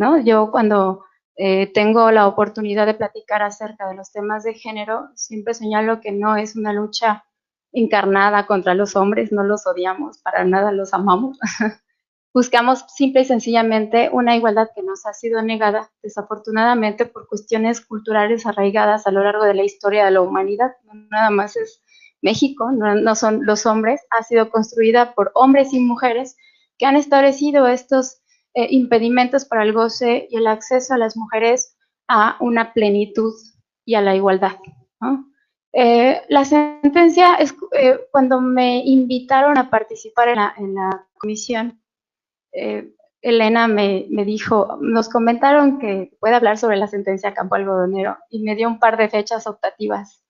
¿no? Yo cuando tengo la oportunidad de platicar acerca de los temas de género, siempre señalo que no es una lucha encarnada contra los hombres, no los odiamos, para nada los amamos. Buscamos simple y sencillamente una igualdad que nos ha sido negada, desafortunadamente, por cuestiones culturales arraigadas a lo largo de la historia de la humanidad. No nada más es México, no son los hombres, ha sido construida por hombres y mujeres que han establecido estos impedimentos para el goce y el acceso a las mujeres a una plenitud y a la igualdad, ¿no? La sentencia es cuando me invitaron a participar en la comisión. Elena me dijo, nos comentaron que puede hablar sobre la sentencia Campo Algodonero y me dio un par de fechas optativas.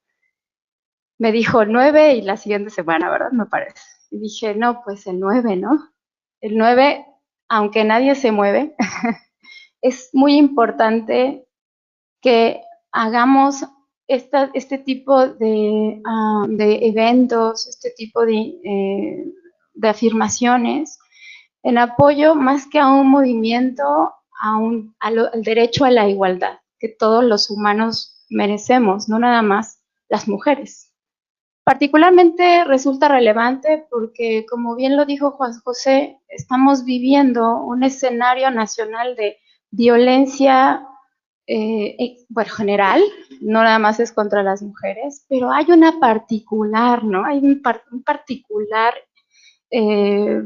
Me dijo 9 y la siguiente semana, ¿verdad? Me parece. Y dije, no, pues el 9, ¿no? El 9, aunque nadie se mueve, es muy importante que hagamos este tipo de eventos, este tipo de afirmaciones en apoyo más que a un movimiento, al derecho a la igualdad que todos los humanos merecemos, no nada más las mujeres. Particularmente resulta relevante porque, como bien lo dijo Juan José, estamos viviendo un escenario nacional de violencia, bueno, general, no nada más es contra las mujeres, pero hay una particular, ¿no? Hay un particular eh,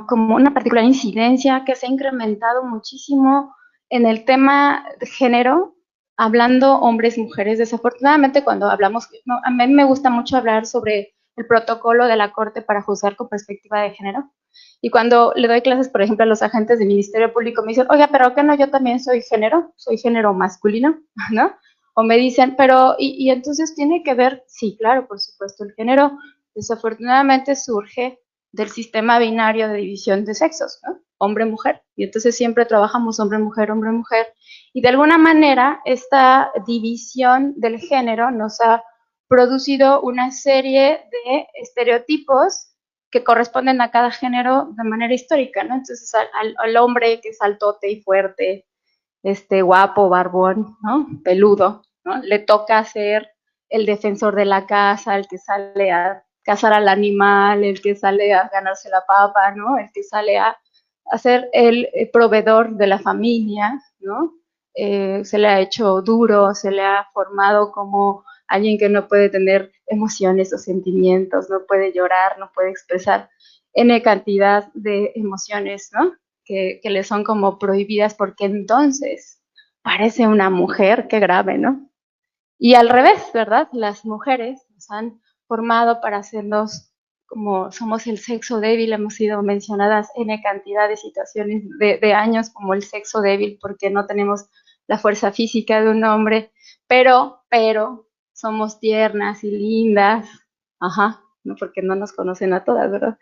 como una particular incidencia que se ha incrementado muchísimo en el tema de género, hablando hombres, mujeres. Desafortunadamente, cuando hablamos, no, a mí me gusta mucho hablar sobre el protocolo de la Corte para juzgar con perspectiva de género. Y cuando le doy clases, por ejemplo, a los agentes del Ministerio Público, me dicen, oiga, pero ¿qué no? Yo también soy género masculino, ¿no? O me dicen, pero, y entonces tiene que ver, sí, claro, por supuesto, el género desafortunadamente surge del sistema binario de división de sexos, ¿no? Hombre-mujer. Y entonces siempre trabajamos hombre-mujer, hombre-mujer. Y de alguna manera esta división del género nos ha producido una serie de estereotipos que corresponden a cada género de manera histórica, ¿no? Entonces al hombre que es altote y fuerte, guapo, barbón, ¿no? Peludo, ¿no? Le toca ser el defensor de la casa, el que sale a cazar al animal, el que sale a ganarse la papa, ¿no? El que sale a ser el proveedor de la familia, ¿no? Se le ha hecho duro, se le ha formado como alguien que no puede tener emociones o sentimientos, no puede llorar, no puede expresar N cantidad de emociones, ¿no? Que le son como prohibidas porque entonces parece una mujer, qué grave, ¿no? Y al revés, ¿verdad? Las mujeres nos han formado para hacernos como somos el sexo débil, hemos sido mencionadas en cantidad de situaciones de años como el sexo débil porque no tenemos la fuerza física de un hombre, pero somos tiernas y lindas, ajá, no porque no nos conocen a todas, ¿verdad?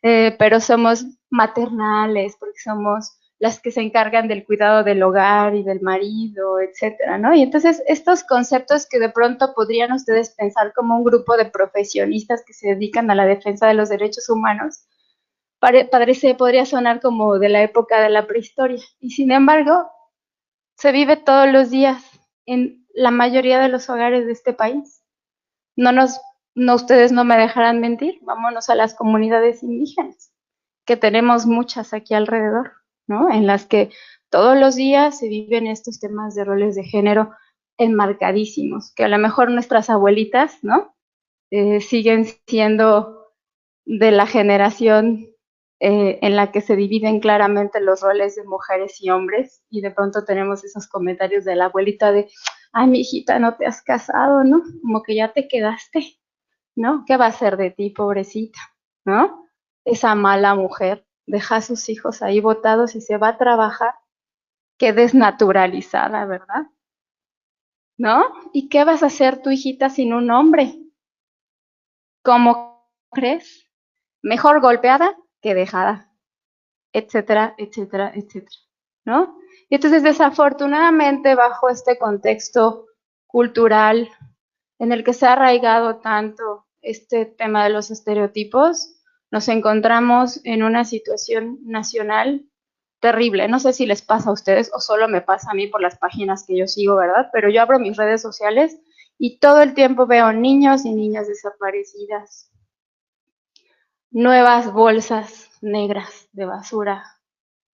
Pero somos maternales, porque somos las que se encargan del cuidado del hogar y del marido, etcétera, ¿no? Y entonces estos conceptos que de pronto podrían ustedes pensar como un grupo de profesionistas que se dedican a la defensa de los derechos humanos, podría sonar como de la época de la prehistoria. Y sin embargo, se vive todos los días en la mayoría de los hogares de este país. No nos, no, ustedes no me dejarán mentir, vámonos a las comunidades indígenas, que tenemos muchas aquí alrededor, ¿no? En las que todos los días se viven estos temas de roles de género enmarcadísimos, que a lo mejor nuestras abuelitas, ¿no? Siguen siendo de la generación en la que se dividen claramente los roles de mujeres y hombres, y de pronto tenemos esos comentarios de la abuelita de, ay, mi hijita, no te has casado, ¿no? Como que ya te quedaste, ¿no? ¿Qué va a ser de ti, pobrecita? ¿No? Esa mala mujer deja a sus hijos ahí botados y se va a trabajar, qué desnaturalizada, ¿verdad? ¿No? ¿Y qué vas a hacer tu hijita sin un hombre? ¿Cómo crees? Mejor golpeada que dejada, etcétera, etcétera, etcétera, ¿no? Y entonces, desafortunadamente, bajo este contexto cultural en el que se ha arraigado tanto este tema de los estereotipos, nos encontramos en una situación nacional terrible. No sé si les pasa a ustedes o solo me pasa a mí por las páginas que yo sigo, ¿verdad? Pero yo abro mis redes sociales y todo el tiempo veo niños y niñas desaparecidas, nuevas bolsas negras de basura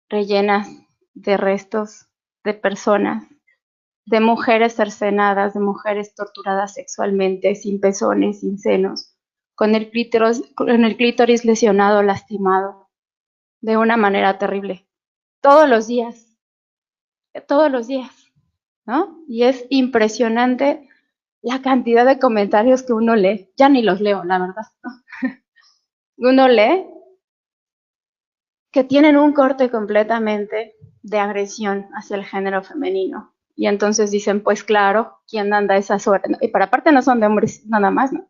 rellenas de restos de personas, de mujeres cercenadas, de mujeres torturadas sexualmente, sin pezones, sin senos, con el clítoris lesionado, lastimado, de una manera terrible. Todos los días, ¿no? Y es impresionante la cantidad de comentarios que uno lee. Ya ni los leo, la verdad, ¿no? Uno lee que tienen un corte completamente de agresión hacia el género femenino. Y entonces dicen, pues claro, ¿quién anda a esas horas? Y para aparte no son de hombres nada más, ¿no?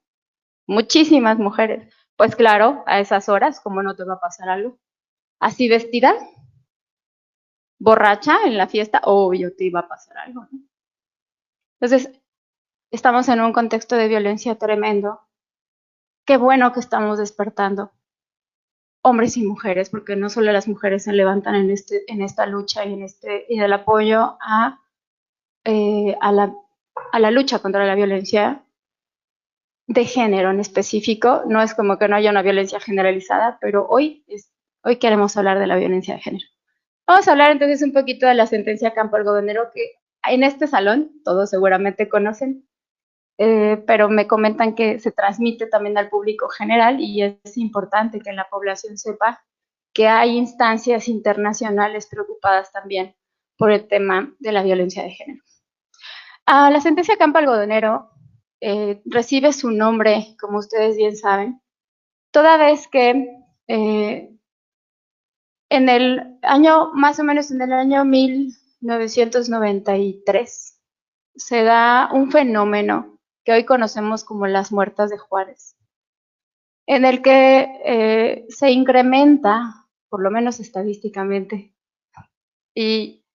Muchísimas mujeres. Pues claro, a esas horas, ¿cómo no te va a pasar algo? Así vestida, borracha en la fiesta, obvio te iba a pasar algo, ¿no? Entonces, estamos en un contexto de violencia tremendo. Qué bueno que estamos despertando, hombres y mujeres, porque no solo las mujeres se levantan en esta lucha y del apoyo eh, a, la, a la lucha contra la violencia de género en específico. No es como que no haya una violencia generalizada, pero hoy queremos hablar de la violencia de género. Vamos a hablar entonces un poquito de la sentencia Campo Algodonero, que en este salón todos seguramente conocen, pero me comentan que se transmite también al público general y es importante que la población sepa que hay instancias internacionales preocupadas también por el tema de la violencia de género. La sentencia Campo Algodonero recibe su nombre, como ustedes bien saben, toda vez que en el año, más o menos en el año 1993, se da un fenómeno que hoy conocemos como las muertas de Juárez, en el que se incrementa, por lo menos estadísticamente, y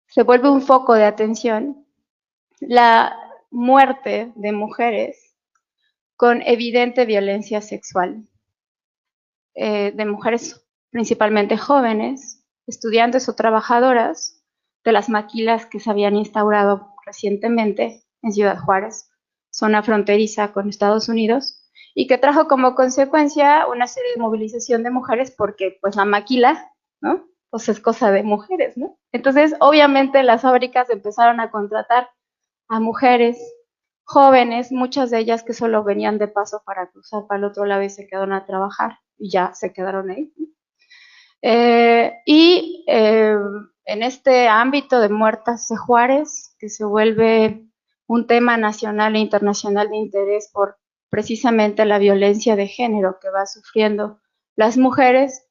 se vuelve un foco de atención, la muerte de mujeres con evidente violencia sexual, de mujeres principalmente jóvenes, estudiantes o trabajadoras de las maquilas que se habían instaurado recientemente en Ciudad Juárez, zona fronteriza con Estados Unidos, y que trajo como consecuencia una serie de movilización de mujeres porque pues la maquila, ¿no? Pues es cosa de mujeres, ¿no? Entonces, obviamente las fábricas empezaron a contratar a mujeres jóvenes, muchas de ellas que solo venían de paso para cruzar para el otro lado y se quedaron a trabajar y ya se quedaron ahí. En este ámbito de muertas de Juárez, que se vuelve un tema nacional e internacional de interés por precisamente la violencia de género que va sufriendo las mujeres,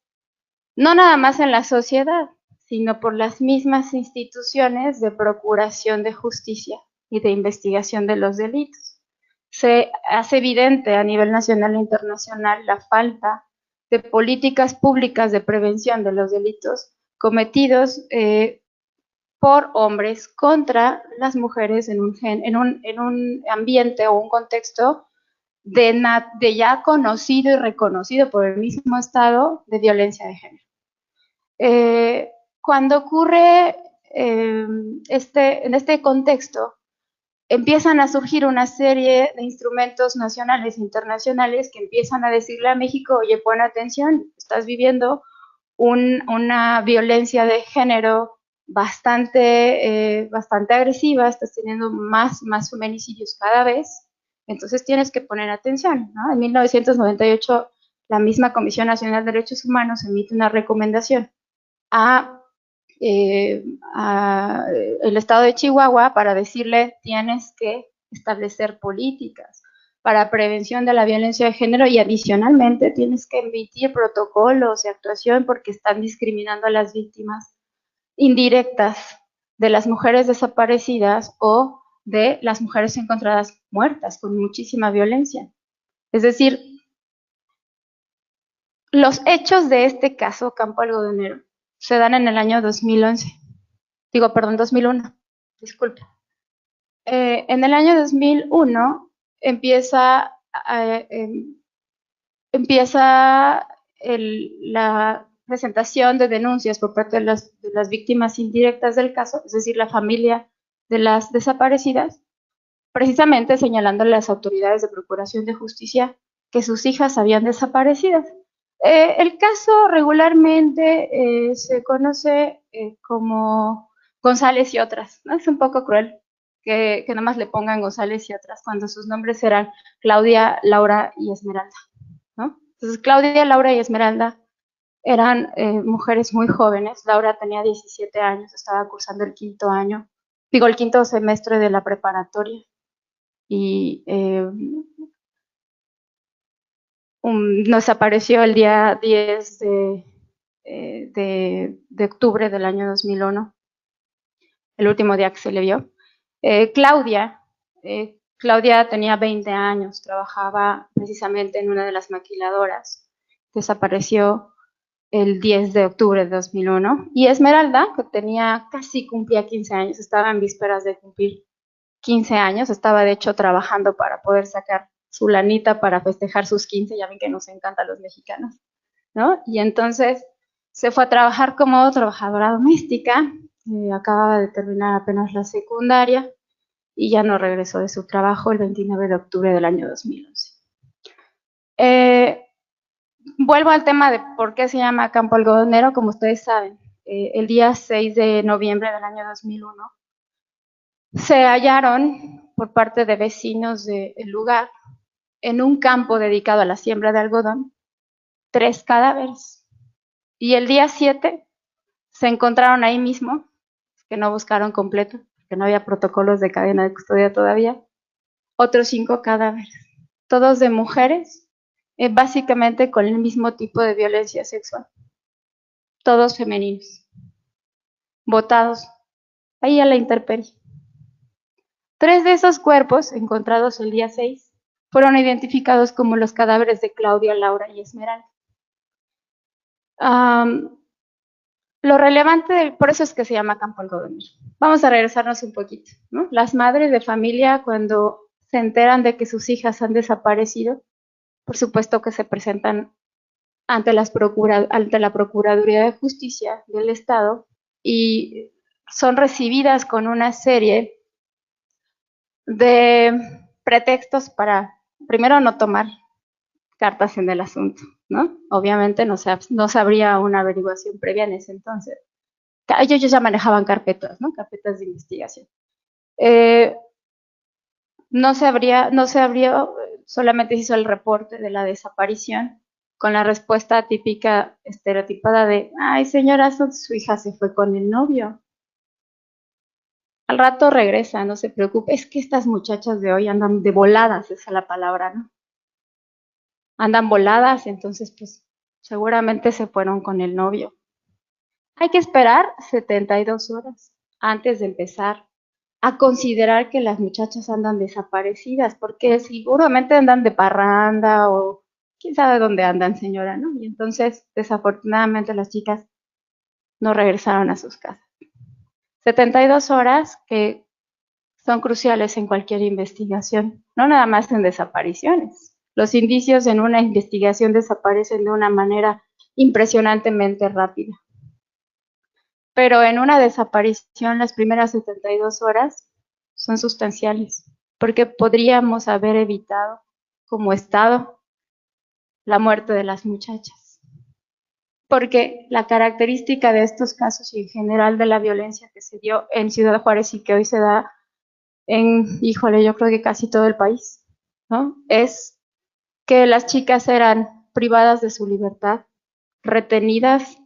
no nada más en la sociedad, sino por las mismas instituciones de procuración de justicia y de investigación de los delitos. Se hace evidente a nivel nacional e internacional la falta de políticas públicas de prevención de los delitos cometidos por hombres contra las mujeres en un ambiente o un contexto de ya conocido y reconocido por el mismo Estado de violencia de género. Cuando ocurre en este contexto, empiezan a surgir una serie de instrumentos nacionales e internacionales que empiezan a decirle a México, oye, pon atención, estás viviendo una violencia de género bastante agresiva, estás teniendo más feminicidios cada vez, entonces tienes que poner atención, ¿no? En 1998, la misma Comisión Nacional de Derechos Humanos emite una recomendación a, a el estado de Chihuahua para decirle tienes que establecer políticas para prevención de la violencia de género y adicionalmente tienes que emitir protocolos de actuación porque están discriminando a las víctimas indirectas de las mujeres desaparecidas o de las mujeres encontradas muertas con muchísima violencia. Es decir, los hechos de este caso, Campo Algodonero, se dan en el año 2011. Digo, perdón, 2001. Disculpe. En el año 2001 empieza, empieza presentación de denuncias por parte de las víctimas indirectas del caso, es decir, la familia de las desaparecidas, precisamente señalando a las autoridades de procuración de justicia que sus hijas habían desaparecido. El caso regularmente se conoce como González y otras, ¿no? Es un poco cruel que nomás le pongan González y otras cuando sus nombres eran Claudia, Laura y Esmeralda, ¿no? Entonces, Claudia, Laura y Esmeralda eran mujeres muy jóvenes. Laura tenía 17 años, estaba cursando el el quinto semestre de la preparatoria. Y nos apareció el día 10 de octubre del año 2001, el último día que se le vio. Claudia tenía 20 años, trabajaba precisamente en una de las maquiladoras. Desapareció el 10 de octubre de 2001. Y Esmeralda, que cumplía 15 años, estaba en vísperas de cumplir 15 años, estaba de hecho trabajando para poder sacar su lanita para festejar sus 15, ya ven que nos encantan los mexicanos, ¿no? Y entonces se fue a trabajar como trabajadora doméstica, acababa de terminar apenas la secundaria y ya no regresó de su trabajo el 29 de octubre del año 2011. Vuelvo al tema de por qué se llama Campo Algodonero, como ustedes saben, el día 6 de noviembre del año 2001 se hallaron por parte de vecinos del lugar en un campo dedicado a la siembra de algodón 3 cadáveres. Y el día 7 se encontraron ahí mismo, que no buscaron completo, que no había protocolos de cadena de custodia todavía, otros 5 cadáveres, todos de mujeres, básicamente con el mismo tipo de violencia sexual, todos femeninos, botados ahí a la intemperie. 3 de esos cuerpos, encontrados el día 6, fueron identificados como los cadáveres de Claudia, Laura y Esmeralda. Lo relevante, por eso es que se llama Campo Algodonero. Vamos a regresarnos un poquito, ¿no? Las madres de familia, cuando se enteran de que sus hijas han desaparecido, por supuesto que se presentan ante la Procuraduría de Justicia del Estado y son recibidas con una serie de pretextos para, primero, no tomar cartas en el asunto, ¿no? Obviamente no se habría una averiguación previa en ese entonces. Ellos ya manejaban carpetas, ¿no? Carpetas de investigación. No se abrió, solamente se hizo el reporte de la desaparición con la respuesta típica estereotipada de, ay señora, su hija se fue con el novio. Al rato regresa, no se preocupe. Es que estas muchachas de hoy andan de voladas, esa es la palabra, ¿no? Andan voladas, entonces pues seguramente se fueron con el novio. Hay que esperar 72 horas antes de empezar a considerar que las muchachas andan desaparecidas, porque seguramente andan de parranda o quién sabe dónde andan, señora, ¿no? Y entonces, desafortunadamente, las chicas no regresaron a sus casas. 72 horas que son cruciales en cualquier investigación, no nada más en desapariciones. Los indicios en una investigación desaparecen de una manera impresionantemente rápida. Pero en una desaparición las primeras 72 horas son sustanciales, porque podríamos haber evitado como Estado la muerte de las muchachas. Porque la característica de estos casos y en general de la violencia que se dio en Ciudad Juárez y que hoy se da híjole, yo creo que casi todo el país, ¿no? Es que las chicas eran privadas de su libertad, retenidas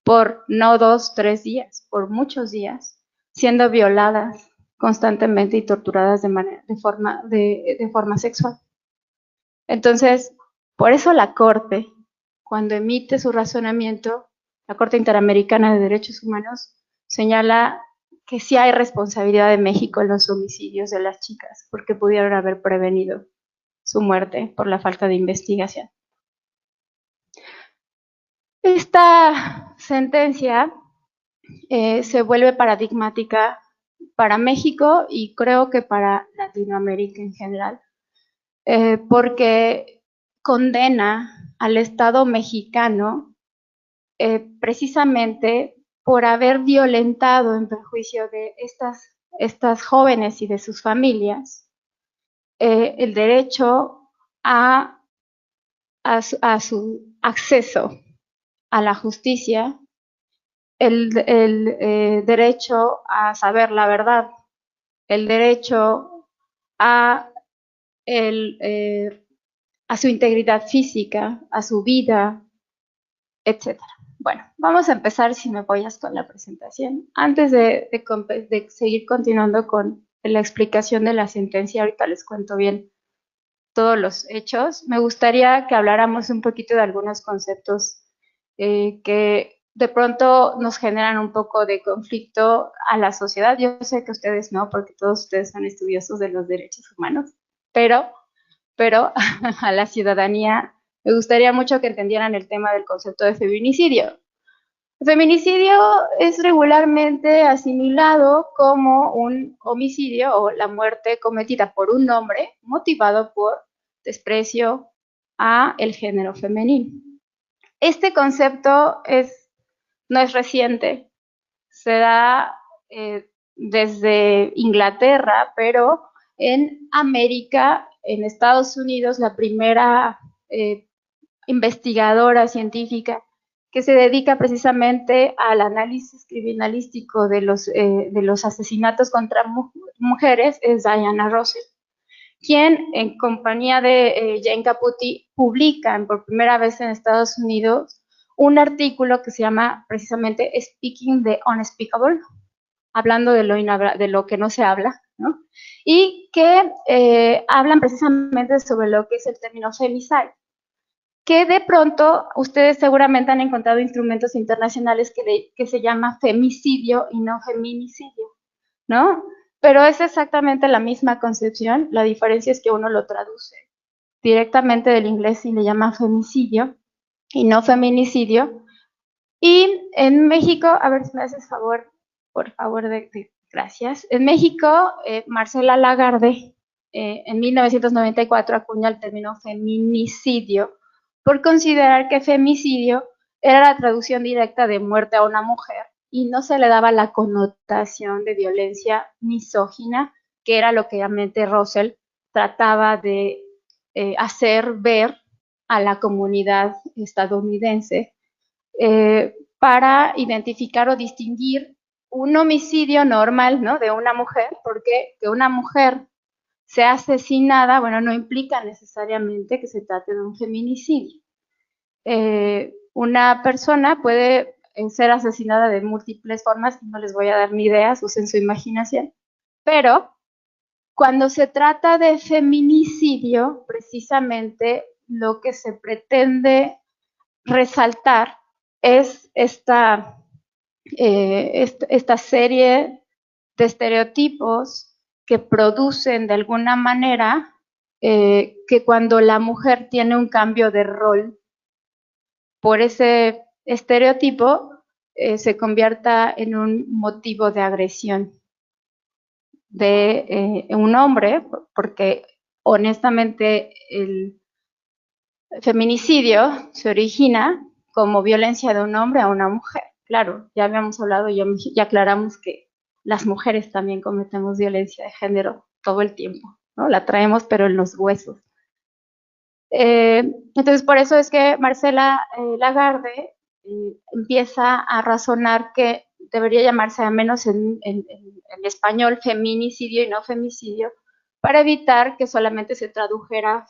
por no 2, 3 días, por muchos días, siendo violadas constantemente y torturadas de forma sexual. Entonces, por eso la Corte, cuando emite su razonamiento, la Corte Interamericana de Derechos Humanos señala que sí hay responsabilidad de México en los homicidios de las chicas, porque pudieron haber prevenido su muerte por la falta de investigación. Esta sentencia se vuelve paradigmática para México y creo que para Latinoamérica en general, porque condena al Estado mexicano precisamente por haber violentado en perjuicio de estas jóvenes y de sus familias el derecho a su acceso a la justicia, el derecho a saber la verdad, el derecho a, el, a su integridad física, a su vida, etcétera. Bueno, vamos a empezar, si me apoyas, con la presentación. Antes de seguir continuando con la explicación de la sentencia, ahorita les cuento bien todos los hechos, me gustaría que habláramos un poquito de algunos conceptos que de pronto nos generan un poco de conflicto a la sociedad. Yo sé que ustedes no, porque todos ustedes son estudiosos de los derechos humanos, pero, pero a la ciudadanía me gustaría mucho que entendieran el tema del concepto de feminicidio. El feminicidio es regularmente asimilado como un homicidio o la muerte cometida por un hombre motivado por desprecio a el género femenino. Este concepto no es reciente, se da desde Inglaterra, pero en América, en Estados Unidos, la primera investigadora científica que se dedica precisamente al análisis criminalístico de los asesinatos contra mujeres es Diana Russell, quien en compañía de Jane Caputi publican por primera vez en Estados Unidos un artículo que se llama precisamente Speaking the Unspeakable, hablando de lo que no se habla, ¿no? Y que hablan precisamente sobre lo que es el término femicide, que de pronto ustedes seguramente han encontrado instrumentos internacionales que se llama femicidio y no feminicidio, ¿no? Pero es exactamente la misma concepción, la diferencia es que uno lo traduce directamente del inglés y le llama femicidio y no feminicidio. Y en México, a ver si me haces favor, por favor, gracias. En México, Marcela Lagarde, en 1994 acuña el término feminicidio por considerar que femicidio era la traducción directa de muerte a una mujer y no se le daba la connotación de violencia misógina, que era lo que realmente Russell trataba de hacer ver a la comunidad estadounidense para identificar o distinguir un homicidio normal, ¿no?, de una mujer, porque que una mujer sea asesinada, bueno, no implica necesariamente que se trate de un feminicidio. Una persona puede ser asesinada de múltiples formas, no les voy a dar ni ideas, usen su imaginación, pero cuando se trata de feminicidio, precisamente lo que se pretende resaltar es esta serie de estereotipos que producen de alguna manera que cuando la mujer tiene un cambio de rol por ese estereotipo se convierta en un motivo de agresión de un hombre, porque honestamente el feminicidio se origina como violencia de un hombre a una mujer. Claro, ya habíamos hablado, ya aclaramos que las mujeres también cometemos violencia de género todo el tiempo, ¿no? La traemos pero en los huesos. Entonces, por eso es que Marcela Lagarde empieza a razonar que debería llamarse al menos en español feminicidio y no femicidio, para evitar que solamente se tradujera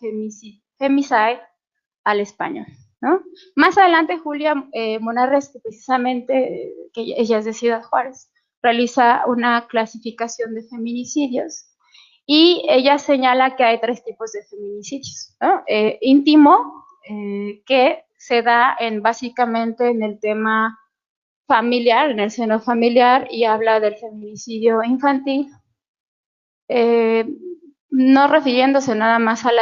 femicide al español, ¿no? Más adelante, Julia Monarres, que precisamente, que ella es de Ciudad Juárez, realiza una clasificación de feminicidios y ella señala que hay tres tipos de feminicidios, ¿no? Íntimo, que se da básicamente en el tema familiar, en el seno familiar, y habla del feminicidio infantil, no refiriéndose nada más a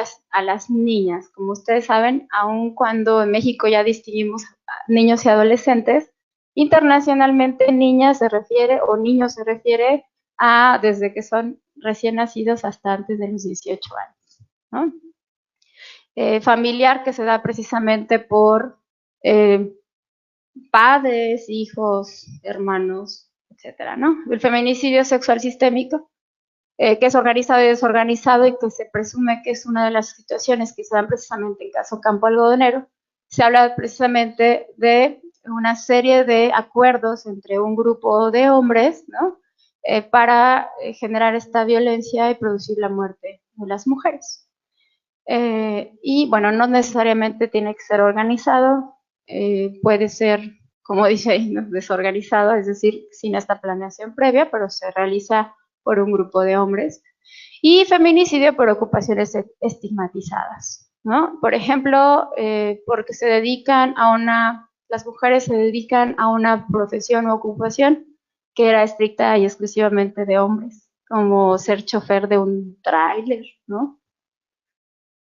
las niñas. Como ustedes saben, aun cuando en México ya distinguimos niños y adolescentes, internacionalmente niñas se refiere o niños se refiere a desde que son recién nacidos hasta antes de los 18 años, ¿no? Familiar, que se da precisamente por padres, hijos, hermanos, etcétera, ¿no? El feminicidio sexual sistémico, que es organizado y desorganizado y que se presume que es una de las situaciones que se dan precisamente en caso Campo Algodonero. Se habla precisamente de una serie de acuerdos entre un grupo de hombres, ¿no? Para generar esta violencia y producir la muerte de las mujeres. Y bueno, no necesariamente tiene que ser organizado, puede ser, como dice ahí, ¿no? Desorganizado, es decir, sin esta planeación previa, pero se realiza por un grupo de hombres. Y feminicidio por ocupaciones estigmatizadas, ¿no? Por ejemplo, porque se dedican a las mujeres se dedican a una profesión o ocupación que era estricta y exclusivamente de hombres, como ser chofer de un tráiler, ¿no?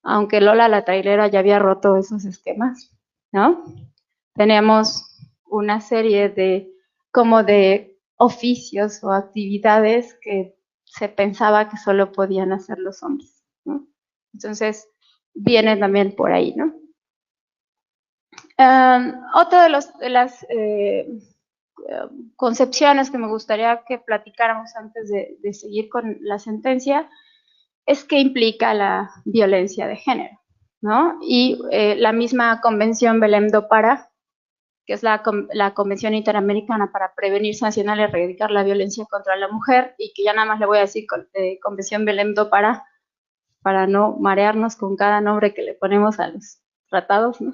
Aunque Lola la trailera ya había roto esos esquemas, ¿no? Tenemos una serie como de oficios o actividades que se pensaba que solo podían hacer los hombres, ¿no? Entonces, viene también por ahí, ¿no? Otra de las concepciones que me gustaría que platicáramos antes de seguir con la sentencia es que implica la violencia de género, ¿no? Y la misma Convención Belém do Pará, que es la Convención Interamericana para Prevenir, Sancionar y Erradicar la Violencia contra la Mujer, y que ya nada más le voy a decir Convención Belém do Pará, para no marearnos con cada nombre que le ponemos a los tratados, ¿no?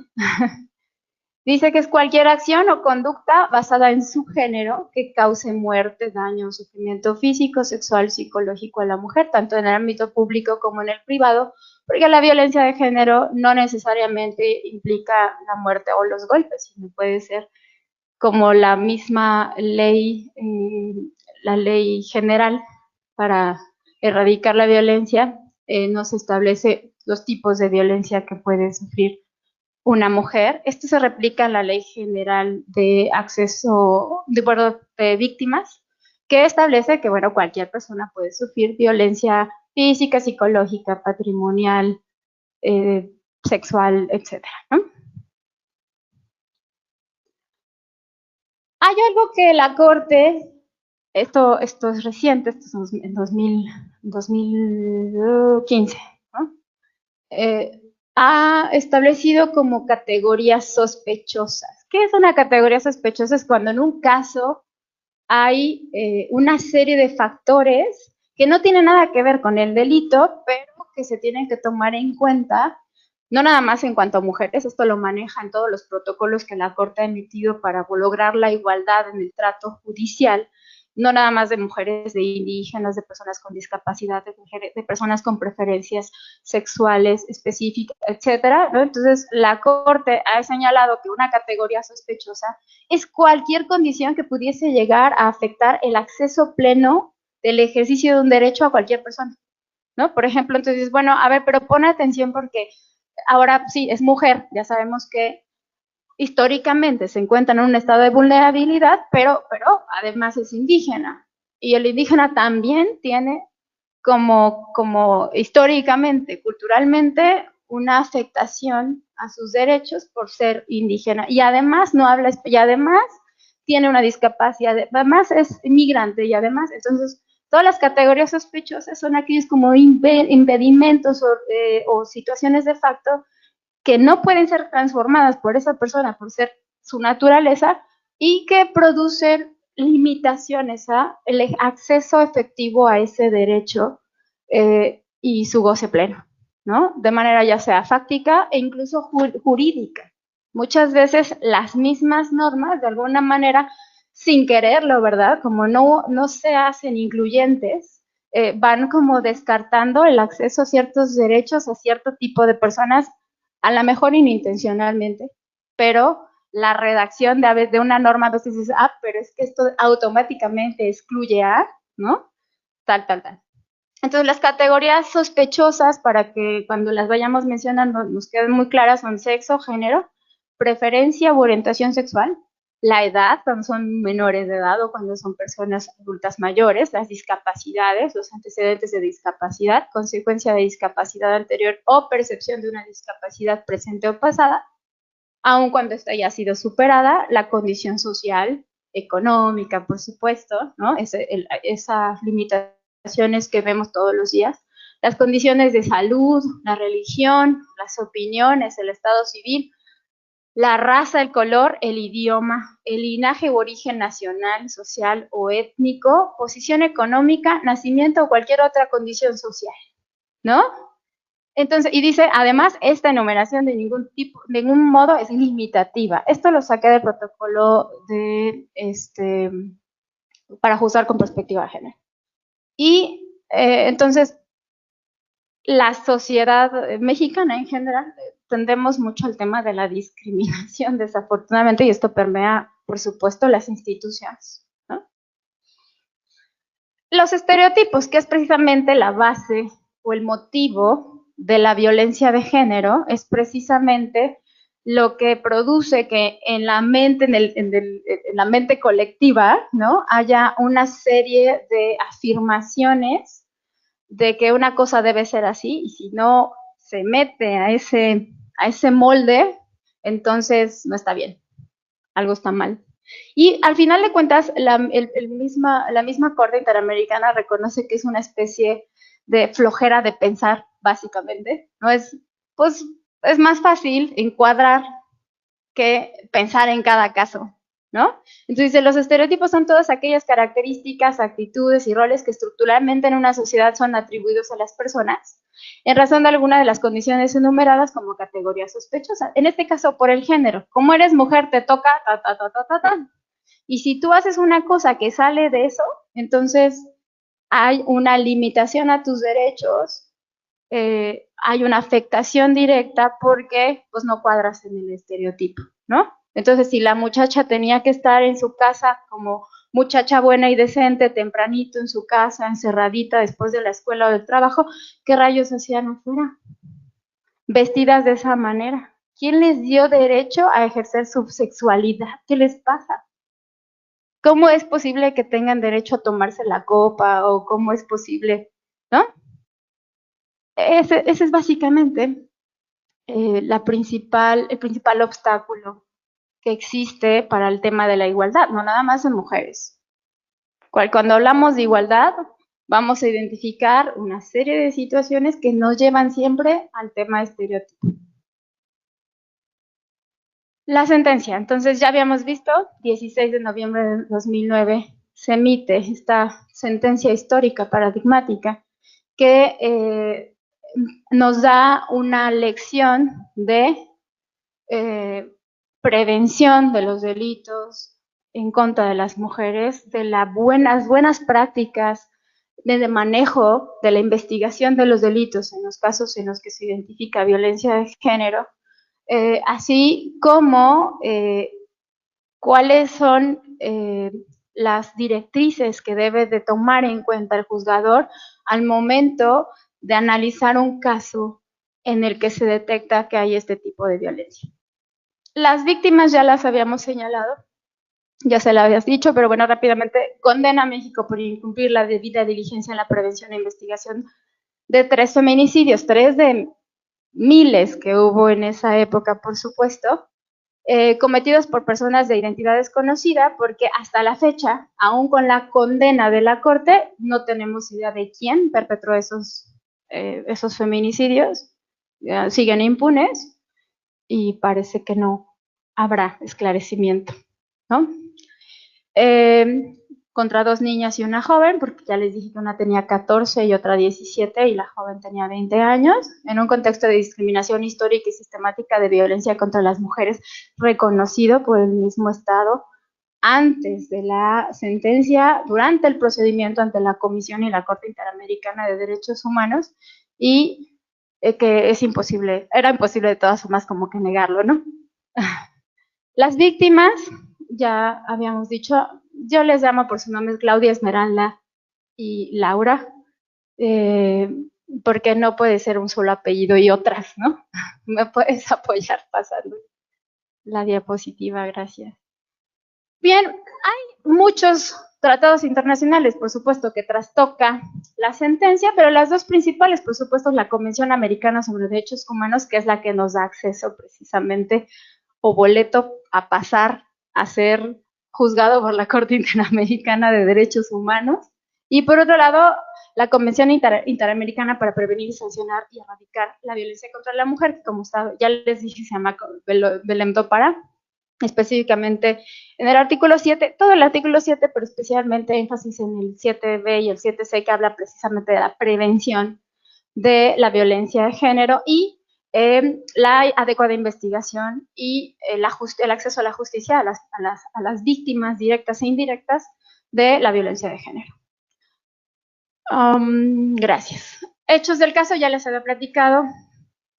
Dice que es cualquier acción o conducta basada en su género que cause muerte, daño o sufrimiento físico, sexual, psicológico a la mujer, tanto en el ámbito público como en el privado, porque la violencia de género no necesariamente implica la muerte o los golpes, sino puede ser como la misma ley, la ley general para erradicar la violencia, nos establece los tipos de violencia que puede sufrir una mujer. Esto se replica en la Ley General de Acceso de Víctimas, que establece que, bueno, cualquier persona puede sufrir violencia física, psicológica, patrimonial, sexual, etcétera, ¿no? Hay algo que la Corte, esto es reciente, esto es en 2015, ¿no? Ha establecido como categorías sospechosas. ¿Qué es una categoría sospechosa? Es cuando en un caso hay una serie de factores que no tienen nada que ver con el delito, pero que se tienen que tomar en cuenta, no nada más en cuanto a mujeres, esto lo manejan todos los protocolos que la Corte ha emitido para lograr la igualdad en el trato judicial, no nada más de mujeres, de indígenas, de personas con discapacidad, de personas con preferencias sexuales específicas, etcétera, ¿no? Entonces, la Corte ha señalado que una categoría sospechosa es cualquier condición que pudiese llegar a afectar el acceso pleno del ejercicio de un derecho a cualquier persona, ¿no? Por ejemplo, entonces, bueno, a ver, pero pon atención porque ahora sí, es mujer, ya sabemos que históricamente se encuentra en un estado de vulnerabilidad, pero además es indígena. Y el indígena también tiene como históricamente, culturalmente, una afectación a sus derechos por ser indígena. Y además no habla, y además tiene una discapacidad, además es inmigrante y además, entonces, todas las categorías sospechosas son aquellos como impedimentos o situaciones de facto que no pueden ser transformadas por esa persona, por ser su naturaleza, y que producen limitaciones a el acceso efectivo a ese derecho y su goce pleno, ¿no? De manera ya sea fáctica e incluso jurídica. Muchas veces las mismas normas, de alguna manera, sin quererlo, ¿verdad? Como no se hacen incluyentes, van como descartando el acceso a ciertos derechos a cierto tipo de personas a lo mejor inintencionalmente, pero la redacción de una norma a veces dice, pero es que esto automáticamente excluye a, ¿no? Tal. Entonces, las categorías sospechosas, para que cuando las vayamos mencionando nos queden muy claras, son sexo, género, preferencia u orientación sexual, la edad, cuando son menores de edad o cuando son personas adultas mayores, las discapacidades, los antecedentes de discapacidad, consecuencia de discapacidad anterior o percepción de una discapacidad presente o pasada, aun cuando esta ya ha sido superada, la condición social, económica, por supuesto, ¿no? Esas limitaciones que vemos todos los días, las condiciones de salud, la religión, las opiniones, el estado civil, la raza, el color, el idioma, el linaje u origen nacional, social o étnico, posición económica, nacimiento o cualquier otra condición social, ¿no? Entonces, y dice, además, esta enumeración de ningún modo es limitativa. Esto lo saqué del protocolo para juzgar con perspectiva de género. Y entonces, la sociedad mexicana en general tendemos mucho al tema de la discriminación, desafortunadamente, y esto permea, por supuesto, las instituciones, ¿no? Los estereotipos, que es precisamente la base o el motivo de la violencia de género, es precisamente lo que produce que en la mente, en la mente colectiva, ¿no? Haya una serie de afirmaciones de que una cosa debe ser así, y si no se mete a ese molde, entonces no está bien, algo está mal. Y al final de cuentas, la misma Corte Interamericana reconoce que es una especie de flojera de pensar, básicamente. No es, pues, es más fácil encuadrar que pensar en cada caso, ¿no? Entonces, los estereotipos son todas aquellas características, actitudes y roles que estructuralmente en una sociedad son atribuidos a las personas en razón de alguna de las condiciones enumeradas como categoría sospechosa. En este caso, por el género. Como eres mujer, te toca ta, ta, ta, ta, ta, ta. Y si tú haces una cosa que sale de eso, entonces hay una limitación a tus derechos, hay una afectación directa porque pues no cuadras en el estereotipo, ¿no? Entonces, si la muchacha tenía que estar en su casa como muchacha buena y decente, tempranito en su casa, encerradita después de la escuela o del trabajo, ¿qué rayos hacían afuera? Vestidas de esa manera. ¿Quién les dio derecho a ejercer su sexualidad? ¿Qué les pasa? ¿Cómo es posible que tengan derecho a tomarse la copa? ¿O cómo es posible? ¿No? Ese es básicamente el principal obstáculo que existe para el tema de la igualdad, no nada más en mujeres. Cuando hablamos de igualdad, vamos a identificar una serie de situaciones que nos llevan siempre al tema estereotipo. La sentencia, entonces ya habíamos visto, 16 de noviembre de 2009 se emite esta sentencia histórica paradigmática que nos da una lección de prevención de los delitos en contra de las mujeres, de las buenas prácticas de manejo de la investigación de los delitos en los casos en los que se identifica violencia de género, así como cuáles son las directrices que debe de tomar en cuenta el juzgador al momento de analizar un caso en el que se detecta que hay este tipo de violencia. Las víctimas ya las habíamos señalado, ya se lo habías dicho, pero bueno, rápidamente, condena a México por incumplir la debida diligencia en la prevención e investigación de 3 feminicidios, 3 de miles que hubo en esa época, por supuesto, cometidos por personas de identidad desconocida, porque hasta la fecha, aún con la condena de la Corte, no tenemos idea de quién perpetró esos feminicidios, siguen impunes y parece que no habrá esclarecimiento, ¿no? Contra 2 niñas y una joven, porque ya les dije que una tenía 14 y otra 17 y la joven tenía 20 años, en un contexto de discriminación histórica y sistemática de violencia contra las mujeres reconocido por el mismo Estado antes de la sentencia, durante el procedimiento ante la Comisión y la Corte Interamericana de Derechos Humanos, y que era imposible de todas formas como que negarlo, ¿no? Las víctimas, ya habíamos dicho, yo les llamo por su nombre Claudia, Esmeralda y Laura, porque no puede ser un solo apellido y otras, ¿no? ¿Me puedes apoyar pasando la diapositiva? Gracias. Bien, hay muchos tratados internacionales, por supuesto, que trastoca la sentencia, pero las dos principales, por supuesto, es la Convención Americana sobre Derechos Humanos, que es la que nos da acceso precisamente o boleto a pasar a ser juzgado por la Corte Interamericana de Derechos Humanos. Y por otro lado, la Convención Interamericana para Prevenir, Sancionar y Erradicar la Violencia contra la Mujer, que como ya les dije, se llama Belém do Pará, específicamente en el artículo 7, todo el artículo 7, pero especialmente énfasis en el 7b y el 7c, que habla precisamente de la prevención de la violencia de género y la adecuada investigación y el acceso a la justicia a las víctimas directas e indirectas de la violencia de género. Gracias. Hechos del caso ya les había platicado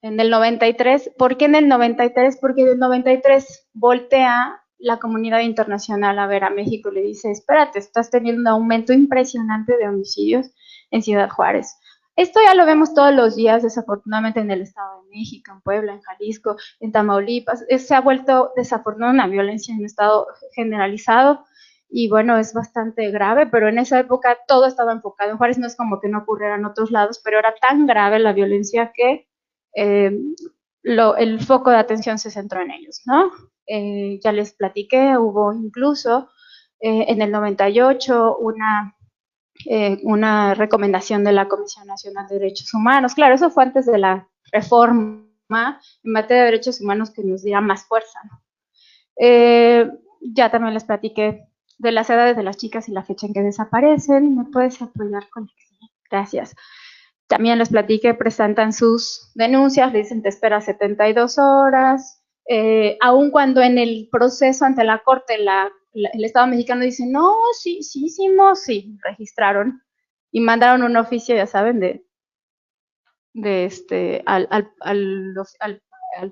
en el 93. ¿Por qué en el 93? Porque en el 93 voltea la comunidad internacional a ver a México y le dice, espérate, estás teniendo un aumento impresionante de homicidios en Ciudad Juárez. Esto ya lo vemos todos los días, desafortunadamente, en el Estado de México, en Puebla, en Jalisco, en Tamaulipas. Se ha vuelto desafortunadamente una violencia en un estado generalizado y bueno, es bastante grave, pero en esa época todo estaba enfocado en Juárez, no es como que no ocurriera en otros lados, pero era tan grave la violencia que el foco de atención se centró en ellos, ¿no? Ya les platiqué, hubo incluso en el 98 una recomendación de la Comisión Nacional de Derechos Humanos. Claro, eso fue antes de la reforma en materia de derechos humanos que nos diera más fuerza, ¿no? Ya también les platiqué de las edades de las chicas y la fecha en que desaparecen. ¿Me puedes apoyar con eso? Gracias. También les platiqué, presentan sus denuncias, le dicen te espera 72 horas, aun cuando en el proceso ante la Corte el Estado mexicano dice, no, sí, hicimos, sí, registraron y mandaron un oficio, ya saben, al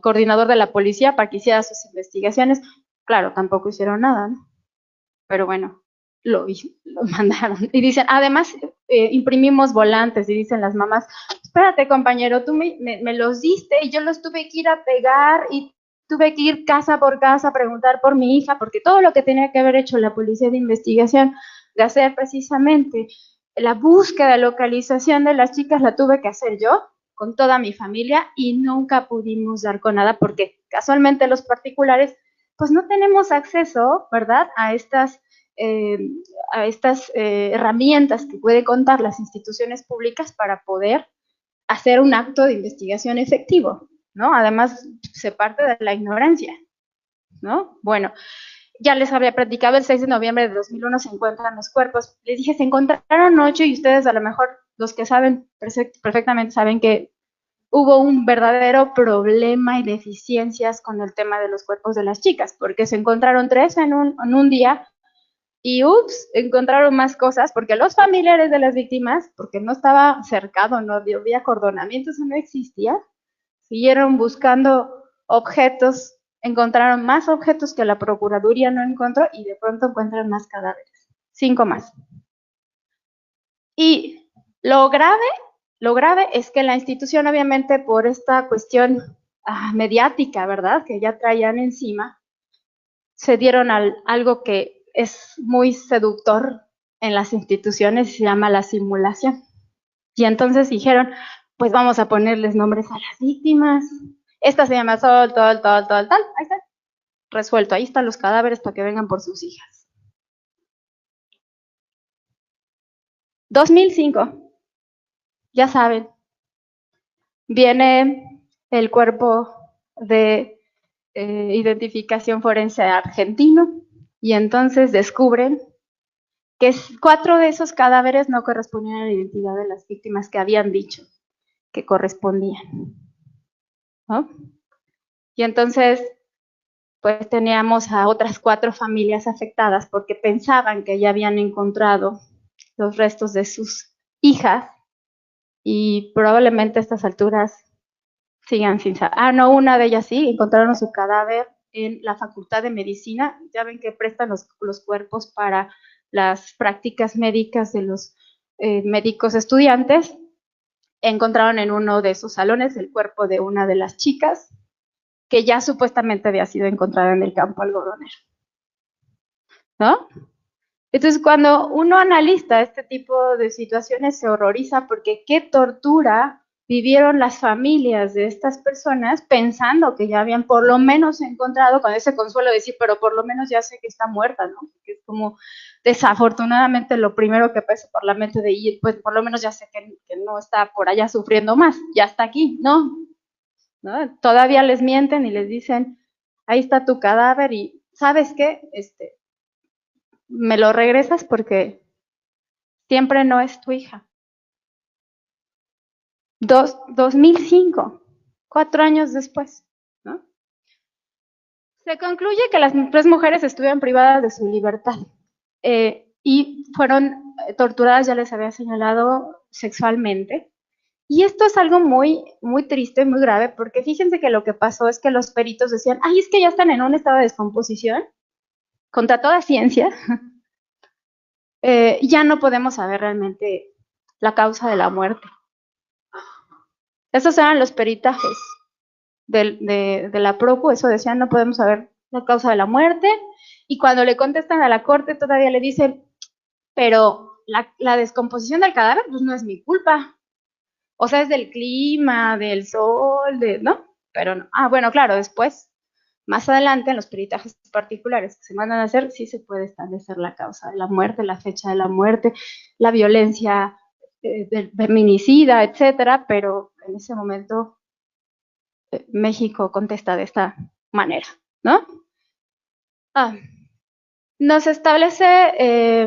coordinador de la policía para que hiciera sus investigaciones. Claro, tampoco hicieron nada, ¿no? Pero bueno, lo mandaron. Y dicen, además, imprimimos volantes y dicen las mamás, espérate compañero, tú me los diste y yo los tuve que ir a pegar y tuve que ir casa por casa a preguntar por mi hija, porque todo lo que tenía que haber hecho la policía de investigación, de hacer precisamente la búsqueda, localización de las chicas, la tuve que hacer yo con toda mi familia y nunca pudimos dar con nada porque casualmente los particulares pues no tenemos acceso, ¿verdad?, a estas herramientas que pueden contar las instituciones públicas para poder hacer un acto de investigación efectivo, ¿no? Además, se parte de la ignorancia, ¿no? Bueno, ya les había platicado, el 6 de noviembre de 2001 se encuentran los cuerpos. Les dije, se encontraron 8 y ustedes a lo mejor, los que saben perfectamente saben que hubo un verdadero problema y deficiencias con el tema de los cuerpos de las chicas, porque se encontraron 3 en un día y encontraron más cosas, porque los familiares de las víctimas, porque no estaba cercado, no había acordonamiento, eso no existía, siguieron buscando objetos, encontraron más objetos que la Procuraduría no encontró y de pronto encuentran más cadáveres, 5 más. Y lo grave es que la institución, obviamente, por esta cuestión mediática, ¿verdad?, que ya traían encima, se dieron algo que es muy seductor en las instituciones y se llama la simulación. Y entonces dijeron, pues vamos a ponerles nombres a las víctimas. Esta se llama Sol, tal. Ahí está, resuelto. Ahí están los cadáveres para que vengan por sus hijas. 2005. Ya saben, viene el cuerpo de identificación forense argentino y entonces descubren que 4 de esos cadáveres no correspondían a la identidad de las víctimas que habían dicho que correspondían, ¿no? Y entonces, pues teníamos a otras 4 familias afectadas porque pensaban que ya habían encontrado los restos de sus hijas y probablemente a estas alturas sigan sin saber. No, una de ellas sí, encontraron su cadáver en la Facultad de Medicina. Ya ven que prestan los cuerpos para las prácticas médicas de los médicos estudiantes. Encontraron en uno de esos salones el cuerpo de una de las chicas que ya supuestamente había sido encontrada en el campo algodonero, ¿no? Entonces, cuando uno analiza este tipo de situaciones, se horroriza porque qué tortura vivieron las familias de estas personas pensando que ya habían por lo menos encontrado, con ese consuelo de decir, pero por lo menos ya sé que está muerta, ¿no? Que es como desafortunadamente lo primero que pasa por la mente de ir, pues por lo menos ya sé que no está por allá sufriendo más, ya está aquí, ¿no? Todavía les mienten y les dicen, ahí está tu cadáver y ¿sabes qué? Me lo regresas porque siempre no es tu hija. 2005, 4 años después, ¿no? Se concluye que las 3 mujeres estuvieron privadas de su libertad y fueron torturadas, ya les había señalado, sexualmente. Y esto es algo muy, muy triste, muy grave, porque fíjense que lo que pasó es que los peritos decían, ay, es que ya están en un estado de descomposición, contra toda ciencia, ya no podemos saber realmente la causa de la muerte. Esos eran los peritajes de la PROPU, eso decían, no podemos saber la causa de la muerte, y cuando le contestan a la corte todavía le dicen, pero la descomposición del cadáver pues no es mi culpa, o sea, es del clima, del sol, ¿no? Pero no. Ah, bueno, claro, después, más adelante, en los peritajes particulares que se mandan a hacer, sí se puede establecer la causa de la muerte, la fecha de la muerte, la violencia del feminicida, etcétera, pero en ese momento México contesta de esta manera, ¿no? Nos establece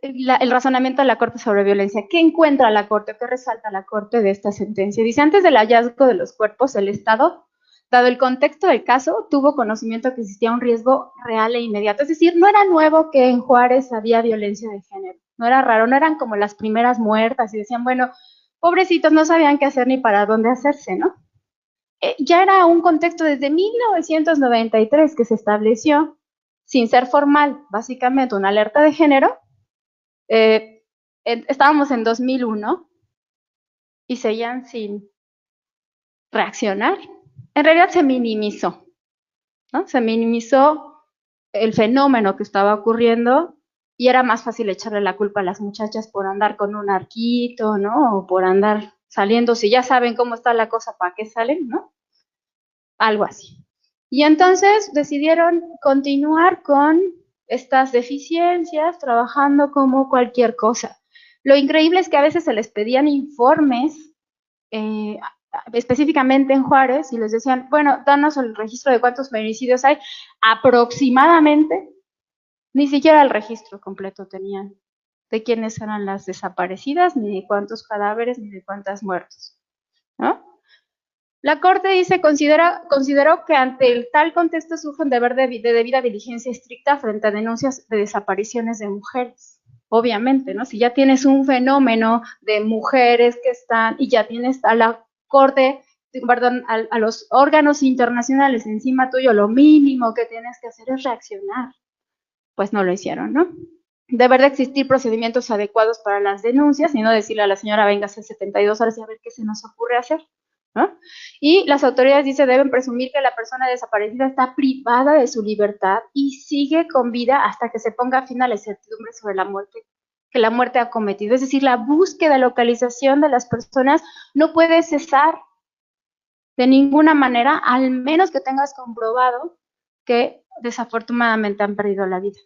el razonamiento de la Corte sobre violencia. ¿Qué encuentra la Corte? ¿Qué resalta la Corte de esta sentencia? Dice, antes del hallazgo de los cuerpos, el Estado, dado el contexto del caso, tuvo conocimiento que existía un riesgo real e inmediato. Es decir, no era nuevo que en Juárez había violencia de género. No era raro, no eran como las primeras muertas y decían, bueno, pobrecitos, no sabían qué hacer ni para dónde hacerse, ¿no? Ya era un contexto desde 1993 que se estableció, sin ser formal, básicamente una alerta de género. Estábamos en 2001 y seguían sin reaccionar. En realidad se minimizó, ¿no? Se minimizó el fenómeno que estaba ocurriendo y era más fácil echarle la culpa a las muchachas por andar con un arquito, ¿no? O por andar saliendo, si ya saben cómo está la cosa, ¿para qué salen, no? Algo así. Y entonces decidieron continuar con estas deficiencias, trabajando como cualquier cosa. Lo increíble es que a veces se les pedían informes, específicamente en Juárez, y les decían, bueno, danos el registro de cuántos feminicidios hay, aproximadamente, ni siquiera el registro completo tenían de quiénes eran las desaparecidas, ni de cuántos cadáveres, ni de cuántas muertes, ¿no? La Corte dice, consideró que ante el tal contexto surge un deber de debida diligencia estricta frente a denuncias de desapariciones de mujeres. Obviamente, ¿no? Si ya tienes un fenómeno de mujeres que están, y ya tienes a la Corte, perdón, a los órganos internacionales encima tuyo, lo mínimo que tienes que hacer es reaccionar. Pues no lo hicieron, ¿no? Deber de existir procedimientos adecuados para las denuncias y no decirle a la señora, véngase en 72 horas y a ver qué se nos ocurre hacer, ¿no? Y las autoridades, dice, deben presumir que la persona desaparecida está privada de su libertad y sigue con vida hasta que se ponga fin a la incertidumbre sobre la muerte que la muerte ha cometido. Es decir, la búsqueda, localización de las personas no puede cesar de ninguna manera, al menos que tengas comprobado que desafortunadamente han perdido la vida.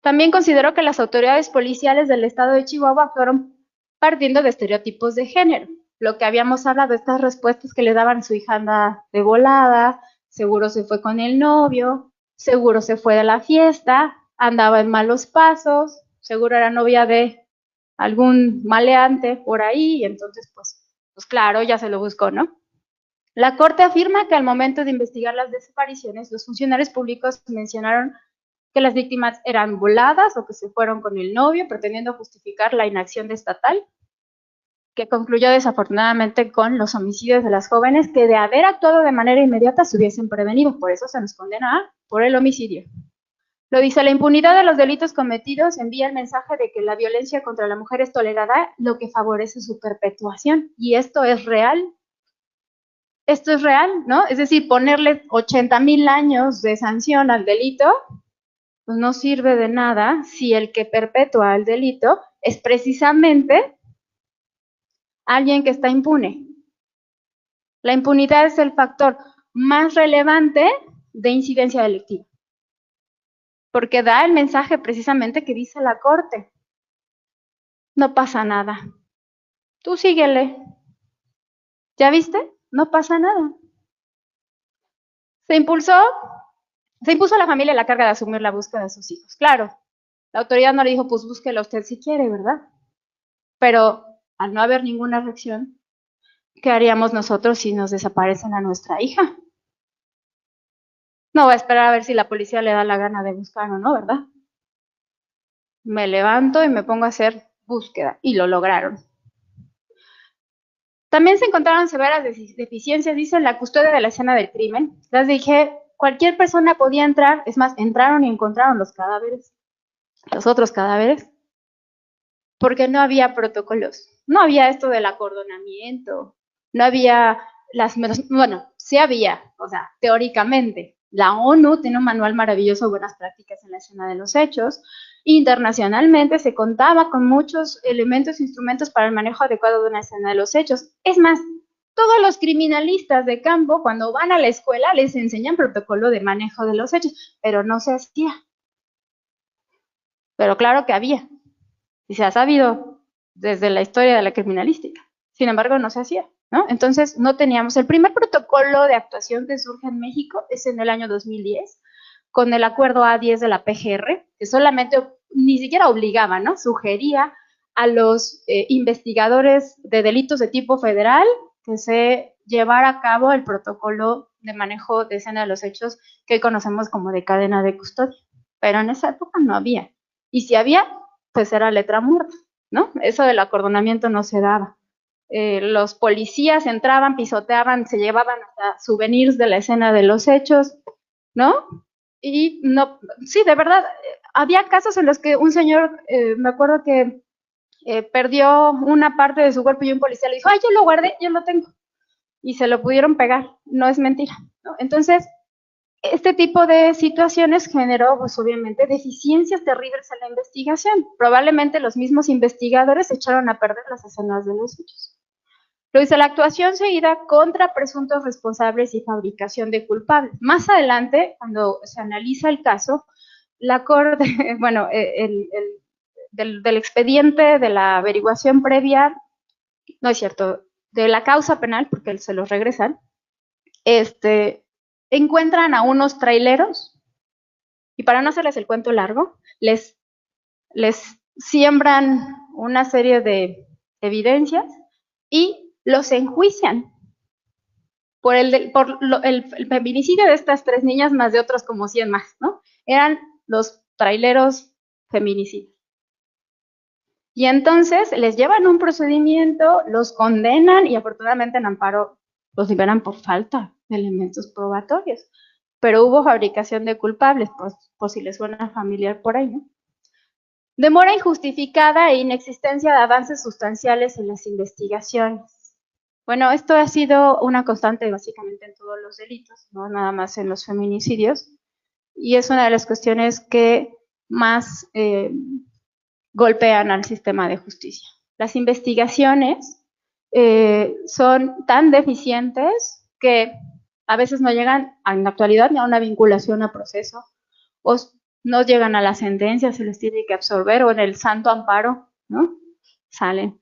También consideró que las autoridades policiales del estado de Chihuahua actuaron partiendo de estereotipos de género. Lo que habíamos hablado, estas respuestas que le daban, su hija anda de volada, seguro se fue con el novio, seguro se fue de la fiesta, andaba en malos pasos, seguro era novia de algún maleante por ahí, y entonces pues claro, ya se lo buscó, ¿no? La Corte afirma que al momento de investigar las desapariciones, los funcionarios públicos mencionaron que las víctimas eran voladas o que se fueron con el novio, pretendiendo justificar la inacción estatal, que concluyó desafortunadamente con los homicidios de las jóvenes que de haber actuado de manera inmediata se hubiesen prevenido. Por eso se nos condena por el homicidio. Lo dice, la impunidad de los delitos cometidos envía el mensaje de que la violencia contra la mujer es tolerada, lo que favorece su perpetuación. Y esto es real. Esto es real, ¿no? Es decir, ponerle 80,000 años de sanción al delito pues no sirve de nada si el que perpetúa el delito es precisamente alguien que está impune. La impunidad es el factor más relevante de incidencia delictiva, porque da el mensaje precisamente que dice la Corte. No pasa nada. Tú síguele. ¿Ya viste? No pasa nada. Se impulsó, se impuso a la familia la carga de asumir la búsqueda de sus hijos. Claro, la autoridad no le dijo, pues búsquelo usted si quiere, ¿verdad? Pero al no haber ninguna reacción, ¿qué haríamos nosotros si nos desaparecen a nuestra hija? No va a esperar a ver si la policía le da la gana de buscar o no, ¿verdad? Me levanto y me pongo a hacer búsqueda, y lo lograron. También se encontraron severas deficiencias, dice, en la custodia de la escena del crimen. Les dije, cualquier persona podía entrar, es más, entraron y encontraron los cadáveres, los otros cadáveres, porque no había protocolos, no había esto del acordonamiento, no había bueno, sí había, o sea, teóricamente. La ONU tiene un manual maravilloso de buenas prácticas en la escena de los hechos. Internacionalmente se contaba con muchos elementos e instrumentos para el manejo adecuado de una escena de los hechos. Es más, todos los criminalistas de campo, cuando van a la escuela, les enseñan protocolo de manejo de los hechos, pero no se hacía. Pero claro que había, y se ha sabido desde la historia de la criminalística. Sin embargo, no se hacía, ¿no? Entonces, no teníamos. El primer protocolo de actuación que surge en México es en el año 2010, con el acuerdo A10 de la PGR, que solamente, ni siquiera obligaba, ¿no? Sugería a los investigadores de delitos de tipo federal que se llevara a cabo el protocolo de manejo de escena de los hechos que hoy conocemos como de cadena de custodia. Pero en esa época no había. Y si había, pues era letra muerta, ¿no? Eso del acordonamiento no se daba. Los policías entraban, pisoteaban, se llevaban hasta souvenirs de la escena de los hechos, ¿no? Y no, sí, de verdad, había casos en los que un señor, me acuerdo que perdió una parte de su cuerpo y un policía le dijo, ay, yo lo guardé, yo lo tengo. Y se lo pudieron pegar, no es mentira, ¿no? Entonces, este tipo de situaciones generó, pues obviamente, deficiencias terribles en la investigación. Probablemente los mismos investigadores echaron a perder las escenas de los hechos. Lo dice la actuación seguida contra presuntos responsables y fabricación de culpables. Más adelante, cuando se analiza el caso, la Corte, bueno, del expediente de la averiguación previa, no es cierto, de la causa penal, porque se los regresan, encuentran a unos traileros y para no hacerles el cuento largo, les siembran una serie de evidencias y los enjuician por el feminicidio de estas 3 niñas más de otros como 100 más, ¿no? Eran los traileros feminicidios. Y entonces les llevan un procedimiento, los condenan y afortunadamente en amparo los liberan por falta de elementos probatorios. Pero hubo fabricación de culpables, pues, por si les suena familiar por ahí, ¿no? Demora injustificada e inexistencia de avances sustanciales en las investigaciones. Bueno, esto ha sido una constante básicamente en todos los delitos, no nada más en los feminicidios, y es una de las cuestiones que más golpean al sistema de justicia. Las investigaciones son tan deficientes que a veces no llegan en la actualidad ni a una vinculación a proceso, o no llegan a la sentencia, se les tiene que absorber, o en el santo amparo, ¿no? Salen.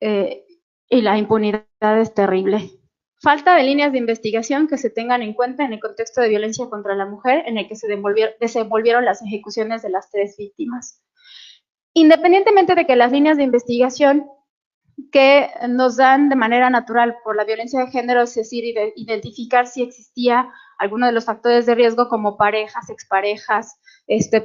Y la impunidad es terrible. Falta de líneas de investigación que se tengan en cuenta en el contexto de violencia contra la mujer en el que se desenvolvieron las ejecuciones de las 3 víctimas. Independientemente de que las líneas de investigación que nos dan de manera natural por la violencia de género, es decir, identificar si existía alguno de los factores de riesgo como parejas, exparejas,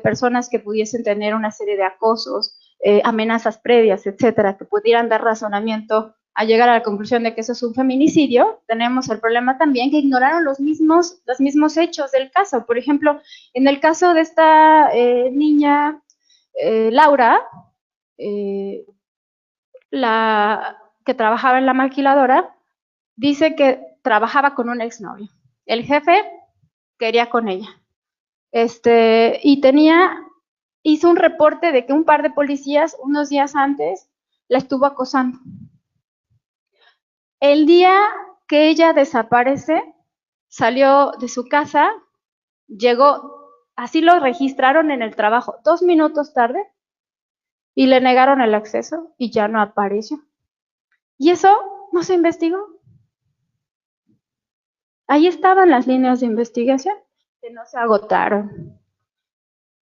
personas que pudiesen tener una serie de acosos, amenazas previas, etcétera, que pudieran dar razonamiento a llegar a la conclusión de que eso es un feminicidio. Tenemos el problema también que ignoraron los mismos hechos del caso. Por ejemplo, en el caso de esta niña, Laura, la que trabajaba en la maquiladora, dice que trabajaba con un exnovio. El jefe quería con ella. y hizo un reporte de que un par de policías unos días antes la estuvo acosando. El día que ella desaparece, salió de su casa, llegó, así lo registraron en el trabajo, 2 minutos tarde, y le negaron el acceso y ya no apareció. Y eso no se investigó. Ahí estaban las líneas de investigación que no se agotaron.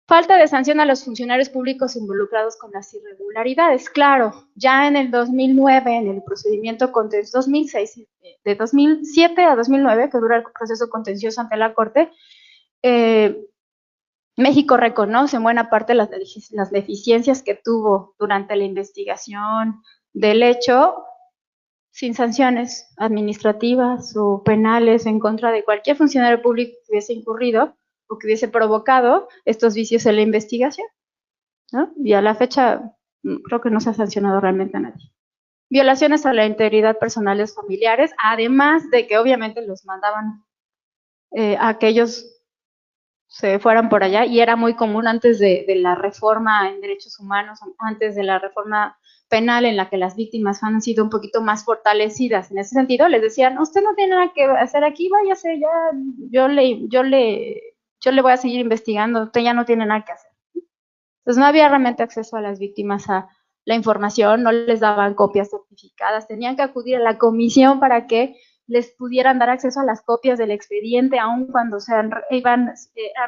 Falta de sanción a los funcionarios públicos involucrados con las irregularidades. Claro, ya en el 2009, en el procedimiento contencioso 2006, de 2007 a 2009, que dura el proceso contencioso ante la Corte, México reconoce en buena parte las deficiencias que tuvo durante la investigación del hecho, sin sanciones administrativas o penales en contra de cualquier funcionario público que hubiese incurrido o que hubiese provocado estos vicios en la investigación, ¿no? Y a la fecha creo que no se ha sancionado realmente a nadie. Violaciones a la integridad personal de los familiares, además de que obviamente los mandaban a que ellos se fueran por allá, y era muy común antes de la reforma en derechos humanos, antes de la reforma penal en la que las víctimas han sido un poquito más fortalecidas en ese sentido, les decían, usted no tiene nada que hacer aquí, váyase, ya, yo le voy a seguir investigando, usted ya no tiene nada que hacer. Entonces no había realmente acceso a las víctimas a la información, no les daban copias certificadas, tenían que acudir a la comisión para que les pudieran dar acceso a las copias del expediente, aun cuando eran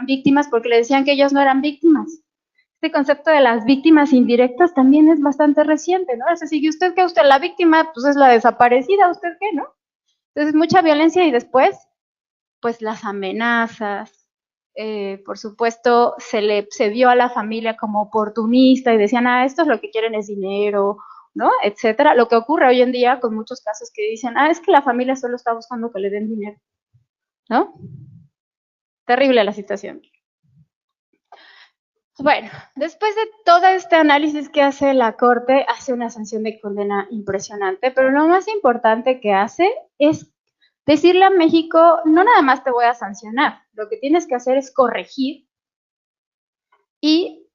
víctimas, porque le decían que ellos no eran víctimas. Este concepto de las víctimas indirectas también es bastante reciente, ¿no? Es decir, ¿usted qué? Usted la víctima, pues es la desaparecida, ¿usted qué, no? Entonces, mucha violencia y después, pues las amenazas, por supuesto, se vio a la familia como oportunista y decían, esto es lo que quieren es dinero, ¿no? Etcétera. Lo que ocurre hoy en día con muchos casos que dicen, es que la familia solo está buscando que le den dinero, ¿no? Terrible la situación. Bueno, después de todo este análisis que hace la Corte, hace una sanción de condena impresionante, pero lo más importante que hace es decirle a México, no nada más te voy a sancionar, lo que tienes que hacer es corregir y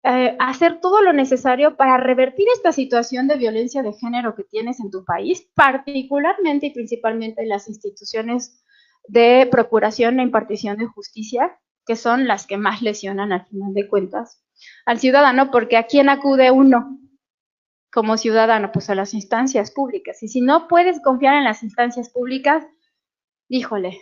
hacer todo lo necesario para revertir esta situación de violencia de género que tienes en tu país, particularmente y principalmente en las instituciones de procuración e impartición de justicia, que son las que más lesionan al final de cuentas al ciudadano, porque ¿a quién acude uno como ciudadano? Pues a las instancias públicas. Y si no puedes confiar en las instancias públicas, híjole,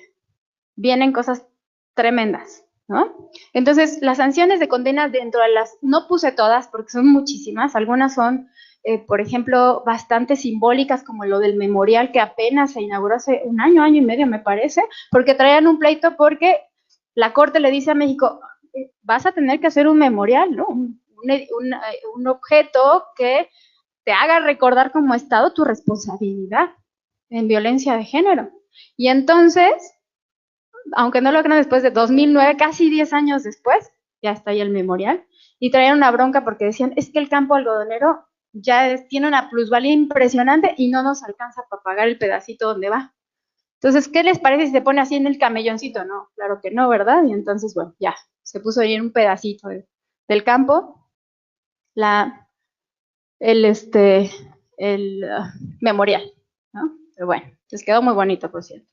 vienen cosas tremendas, ¿no? Entonces, las sanciones de condena dentro de las, no puse todas porque son muchísimas, algunas son, por ejemplo, bastante simbólicas, como lo del memorial que apenas se inauguró hace un año y medio, me parece, porque traían un pleito porque la Corte le dice a México, vas a tener que hacer un memorial, ¿no? Un objeto que te haga recordar como Estado tu responsabilidad en violencia de género. Y entonces, aunque no lo crean, después de 2009, casi 10 años después, ya está ahí el memorial, y traían una bronca porque decían, es que el campo algodonero tiene una plusvalía impresionante y no nos alcanza para pagar el pedacito donde va. Entonces, ¿qué les parece si se pone así en el camelloncito? No, claro que no, ¿verdad? Y entonces, bueno, ya, se puso ahí en un pedacito del campo el, este, el memorial, ¿no? Pero bueno, les quedó muy bonito, por cierto.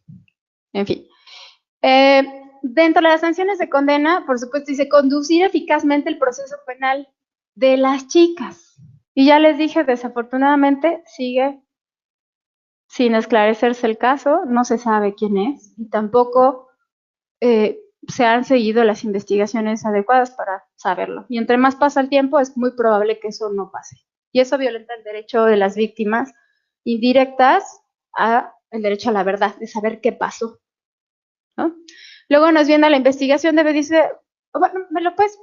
En fin. Dentro de las sanciones de condena, por supuesto, dice conducir eficazmente el proceso penal de las chicas. Y ya les dije, desafortunadamente sigue sin esclarecerse el caso, no se sabe quién es y tampoco se han seguido las investigaciones adecuadas para saberlo. Y entre más pasa el tiempo, es muy probable que eso no pase. Y eso violenta el derecho de las víctimas indirectas a el derecho a la verdad, de saber qué pasó, ¿no? Luego nos viene la investigación, dice, bueno, ¿me lo puedes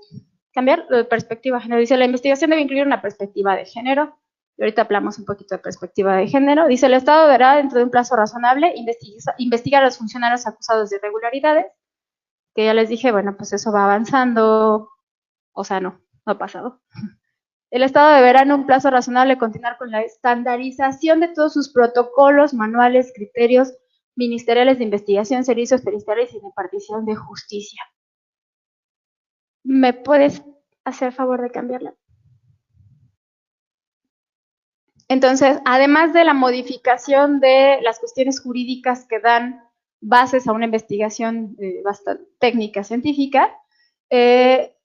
cambiar de perspectiva de género? Dice, la investigación debe incluir una perspectiva de género. Y ahorita hablamos un poquito de perspectiva de género. Dice, el Estado deberá, dentro de un plazo razonable, investigar a los funcionarios acusados de irregularidades, que ya les dije, bueno, pues eso va avanzando, o sea, no ha pasado. El Estado deberá en un plazo razonable continuar con la estandarización de todos sus protocolos, manuales, criterios ministeriales de investigación, servicios periciales y de impartición de justicia. ¿Me puedes hacer favor de cambiarla? Entonces, además de la modificación de las cuestiones jurídicas que dan bases a una investigación bastante técnica, científica, eh,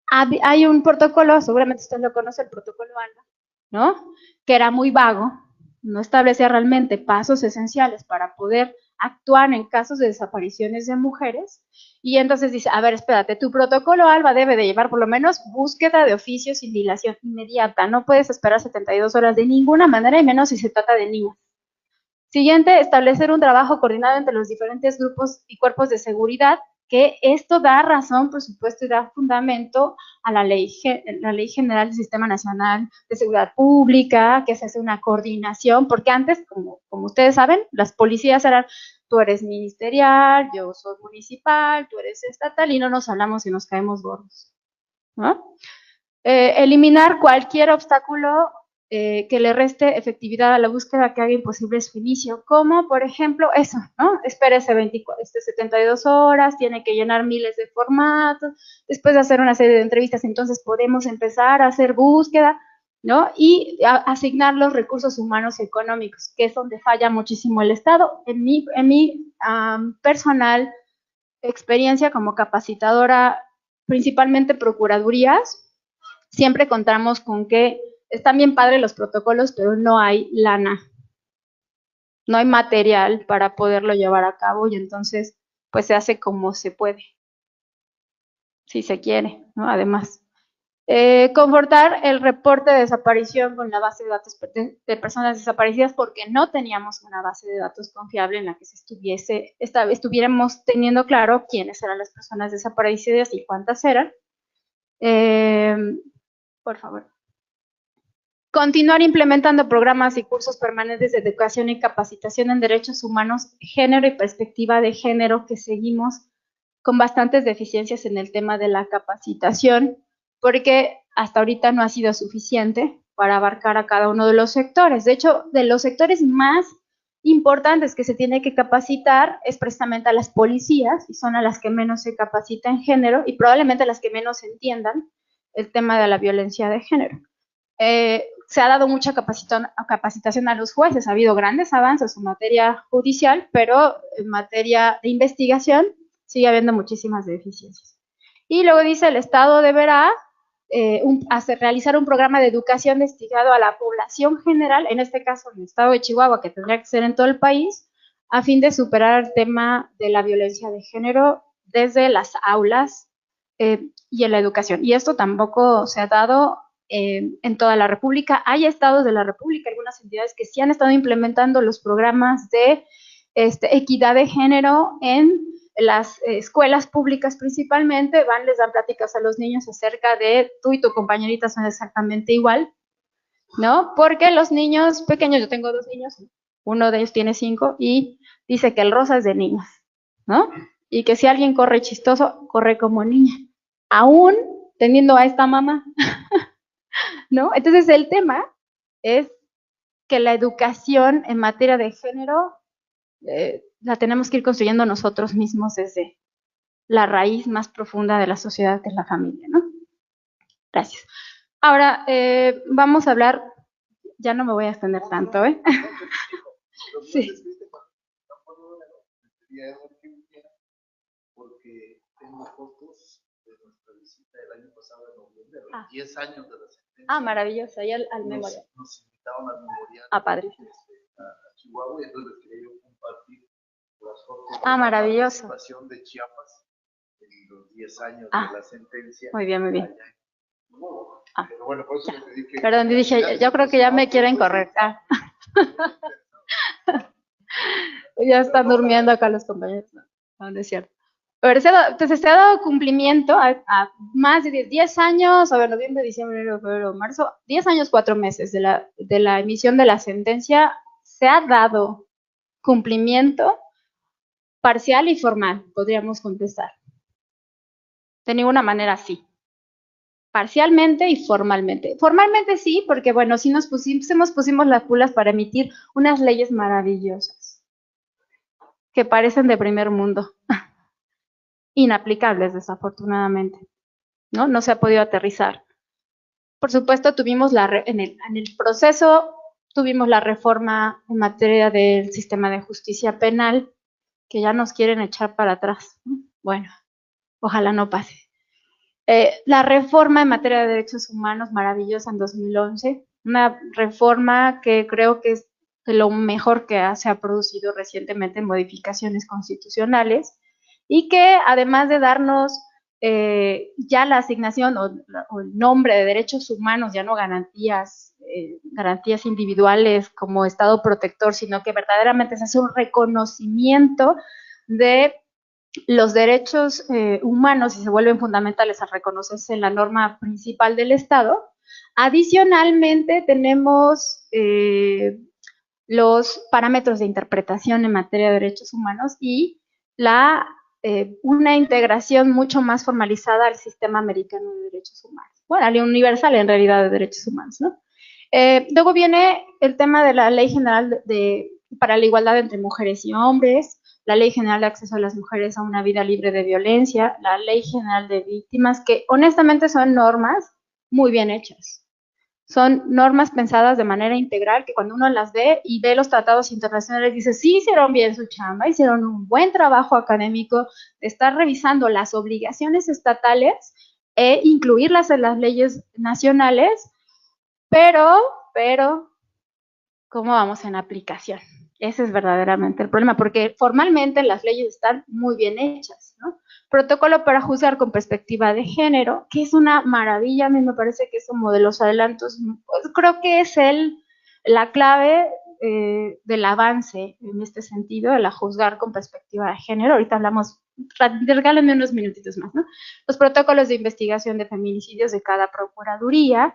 hay un protocolo, seguramente usted lo conoce, el protocolo ALBA, ¿no? Que era muy vago, no establecía realmente pasos esenciales para poder actuar en casos de desapariciones de mujeres. Y entonces dice, a ver, espérate, tu protocolo ALBA debe de llevar por lo menos búsqueda de oficio sin dilación inmediata. No puedes esperar 72 horas de ninguna manera, y menos si se trata de niñas. Siguiente, establecer un trabajo coordinado entre los diferentes grupos y cuerpos de seguridad, que esto da razón, por supuesto, y da fundamento a la Ley General del Sistema Nacional de Seguridad Pública, que se hace una coordinación, porque antes, como ustedes saben, las policías eran, tú eres ministerial, yo soy municipal, tú eres estatal, y no nos hablamos y nos caemos gordos, ¿no? Eliminar cualquier obstáculo que le reste efectividad a la búsqueda, que haga imposible su inicio, como por ejemplo eso, ¿no? Espérese 72 horas, tiene que llenar miles de formatos, después de hacer una serie de entrevistas, entonces podemos empezar a hacer búsqueda, ¿no? Y asignar los recursos humanos y económicos, que es donde falla muchísimo el Estado. En mi personal experiencia como capacitadora, principalmente procuradurías, siempre contamos con que están bien padres los protocolos, pero no hay lana, no hay material para poderlo llevar a cabo, y entonces pues se hace como se puede, si se quiere, ¿no? Además. Confortar el reporte de desaparición con la base de datos de personas desaparecidas, porque no teníamos una base de datos confiable en la que se estuviéramos teniendo claro quiénes eran las personas desaparecidas y cuántas eran. Por favor. Continuar implementando programas y cursos permanentes de educación y capacitación en derechos humanos, género y perspectiva de género, que seguimos con bastantes deficiencias en el tema de la capacitación, porque hasta ahorita no ha sido suficiente para abarcar a cada uno de los sectores. De hecho, de los sectores más importantes que se tiene que capacitar es precisamente a las policías, y son a las que menos se capacita en género, y probablemente a las que menos entiendan el tema de la violencia de género. Se ha dado mucha capacitación a los jueces, ha habido grandes avances en materia judicial, pero en materia de investigación sigue habiendo muchísimas deficiencias. Y luego dice, el Estado deberá realizar un programa de educación destinado a la población general, en este caso en el estado de Chihuahua, que tendría que ser en todo el país, a fin de superar el tema de la violencia de género desde las aulas y en la educación. Y esto tampoco se ha dado en toda la República. Hay estados de la República, algunas entidades que sí han estado implementando los programas de equidad de género en las escuelas públicas principalmente, les dan pláticas a los niños acerca de tú y tu compañerita son exactamente igual, ¿no? Porque los niños pequeños, yo tengo 2 niños, uno de ellos tiene 5, y dice que el rosa es de niñas, ¿no? Y que si alguien corre chistoso, corre como niña, aún teniendo a esta mamá, ¿no? Entonces el tema es que la educación en materia de género la tenemos que ir construyendo nosotros mismos desde la raíz más profunda de la sociedad, que es la familia, ¿no? Gracias. Ahora vamos a hablar, ya no me voy a extender tanto, ¿eh? Sí. Porque tengo fotos de nuestra visita del año pasado en noviembre, 10 años de la sentencia. Maravilloso, ahí al memorial. Nos invitaron al memorial padre. a Chihuahua, y entonces les quería yo compartir las fotos de maravilloso. la participación de Chiapas en los 10 años de la sentencia. Muy bien, muy bien. Pero bueno, por eso les dediqué. Perdón, dije, yo creo que ya me quieren correr. Ya están durmiendo acá los compañeros. No es cierto. Pero entonces se ha dado cumplimiento a más de 10 años, a ver, noviembre, diciembre, enero, febrero, marzo, 10 años, 4 meses de la emisión de la sentencia. Se ha dado cumplimiento parcial y formal, podríamos contestar. De ninguna manera sí. Parcialmente y formalmente. Formalmente sí, porque bueno, sí pusimos las pulas para emitir unas leyes maravillosas, que parecen de primer mundo, inaplicables desafortunadamente. ¿no? No se ha podido aterrizar. Por supuesto, tuvimos en el proceso, tuvimos la reforma en materia del sistema de justicia penal, que ya nos quieren echar para atrás. Bueno, ojalá no pase. La reforma en materia de derechos humanos, maravillosa en 2011, una reforma que creo que es de lo mejor que se ha producido recientemente en modificaciones constitucionales y que además de darnos ya la asignación o el nombre de derechos humanos, ya no garantías individuales como Estado protector, sino que verdaderamente se hace un reconocimiento de los derechos humanos y se vuelven fundamentales al reconocerse en la norma principal del Estado. Adicionalmente, tenemos los parámetros de interpretación en materia de derechos humanos y una integración mucho más formalizada al sistema americano de derechos humanos. Bueno, al universal en realidad de derechos humanos, ¿no? Luego viene el tema de la Ley General para la Igualdad entre Mujeres y Hombres, la Ley General de Acceso de las Mujeres a una Vida Libre de Violencia, la Ley General de Víctimas, que honestamente son normas muy bien hechas. Son normas pensadas de manera integral que cuando uno las ve y ve los tratados internacionales dice, sí hicieron bien su chamba, hicieron un buen trabajo académico de estar revisando las obligaciones estatales e incluirlas en las leyes nacionales, pero, ¿cómo vamos en aplicación? Ese es verdaderamente el problema, porque formalmente las leyes están muy bien hechas, ¿no? Protocolo para juzgar con perspectiva de género, que es una maravilla, a mí me parece que es como de los adelantos, pues creo que es la clave del avance en este sentido, de la juzgar con perspectiva de género. Ahorita hablamos, regálenme unos minutitos más, ¿no? Los protocolos de investigación de feminicidios de cada procuraduría,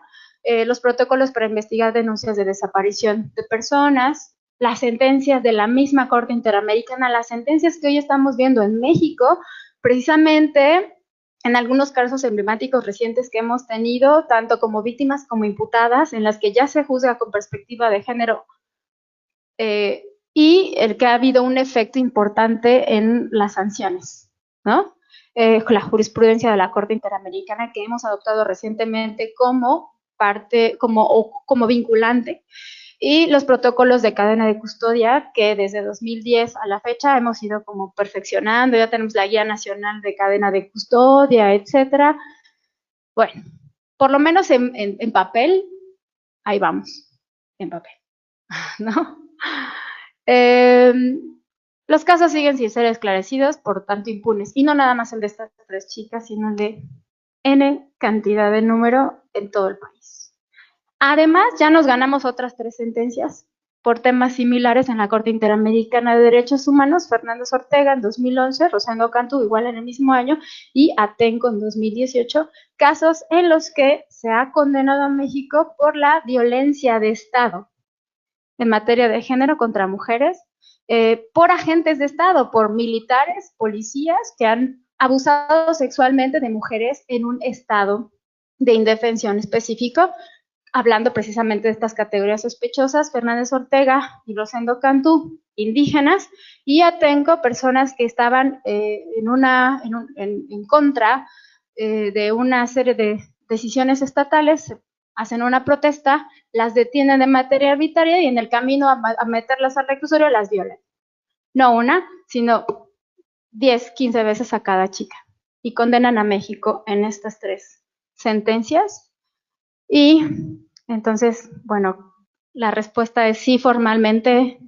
los protocolos para investigar denuncias de desaparición de personas, las sentencias de la misma Corte Interamericana, las sentencias que hoy estamos viendo en México, precisamente en algunos casos emblemáticos recientes que hemos tenido, tanto como víctimas como imputadas, en las que ya se juzga con perspectiva de género y el que ha habido un efecto importante en las sanciones, ¿no? La jurisprudencia de la Corte Interamericana que hemos adoptado recientemente como vinculante, y los protocolos de cadena de custodia que desde 2010 a la fecha hemos ido como perfeccionando, ya tenemos la Guía Nacional de Cadena de Custodia, etcétera. Bueno, por lo menos en papel, ahí vamos, en papel, ¿no? Los casos siguen sin ser esclarecidos, por tanto impunes, y no nada más el de estas 3 chicas, sino el de N cantidad de número en todo el país. Además, ya nos ganamos otras 3 sentencias por temas similares en la Corte Interamericana de Derechos Humanos, Fernández Ortega en 2011, Rosendo Cantú igual en el mismo año, y Atenco en 2018, casos en los que se ha condenado a México por la violencia de Estado en materia de género contra mujeres, por agentes de Estado, por militares, policías que han abusado sexualmente de mujeres en un estado de indefensión específico. Hablando precisamente de estas categorías sospechosas, Fernández Ortega y Rosendo Cantú, indígenas, y Atenco, personas que estaban en contra de una serie de decisiones estatales, hacen una protesta, las detienen de manera arbitraria y en el camino a meterlas al reclusorio las violan. No una, sino 10, 15 veces a cada chica. Y condenan a México en estas 3 sentencias. Y entonces, bueno, la respuesta es sí formalmente,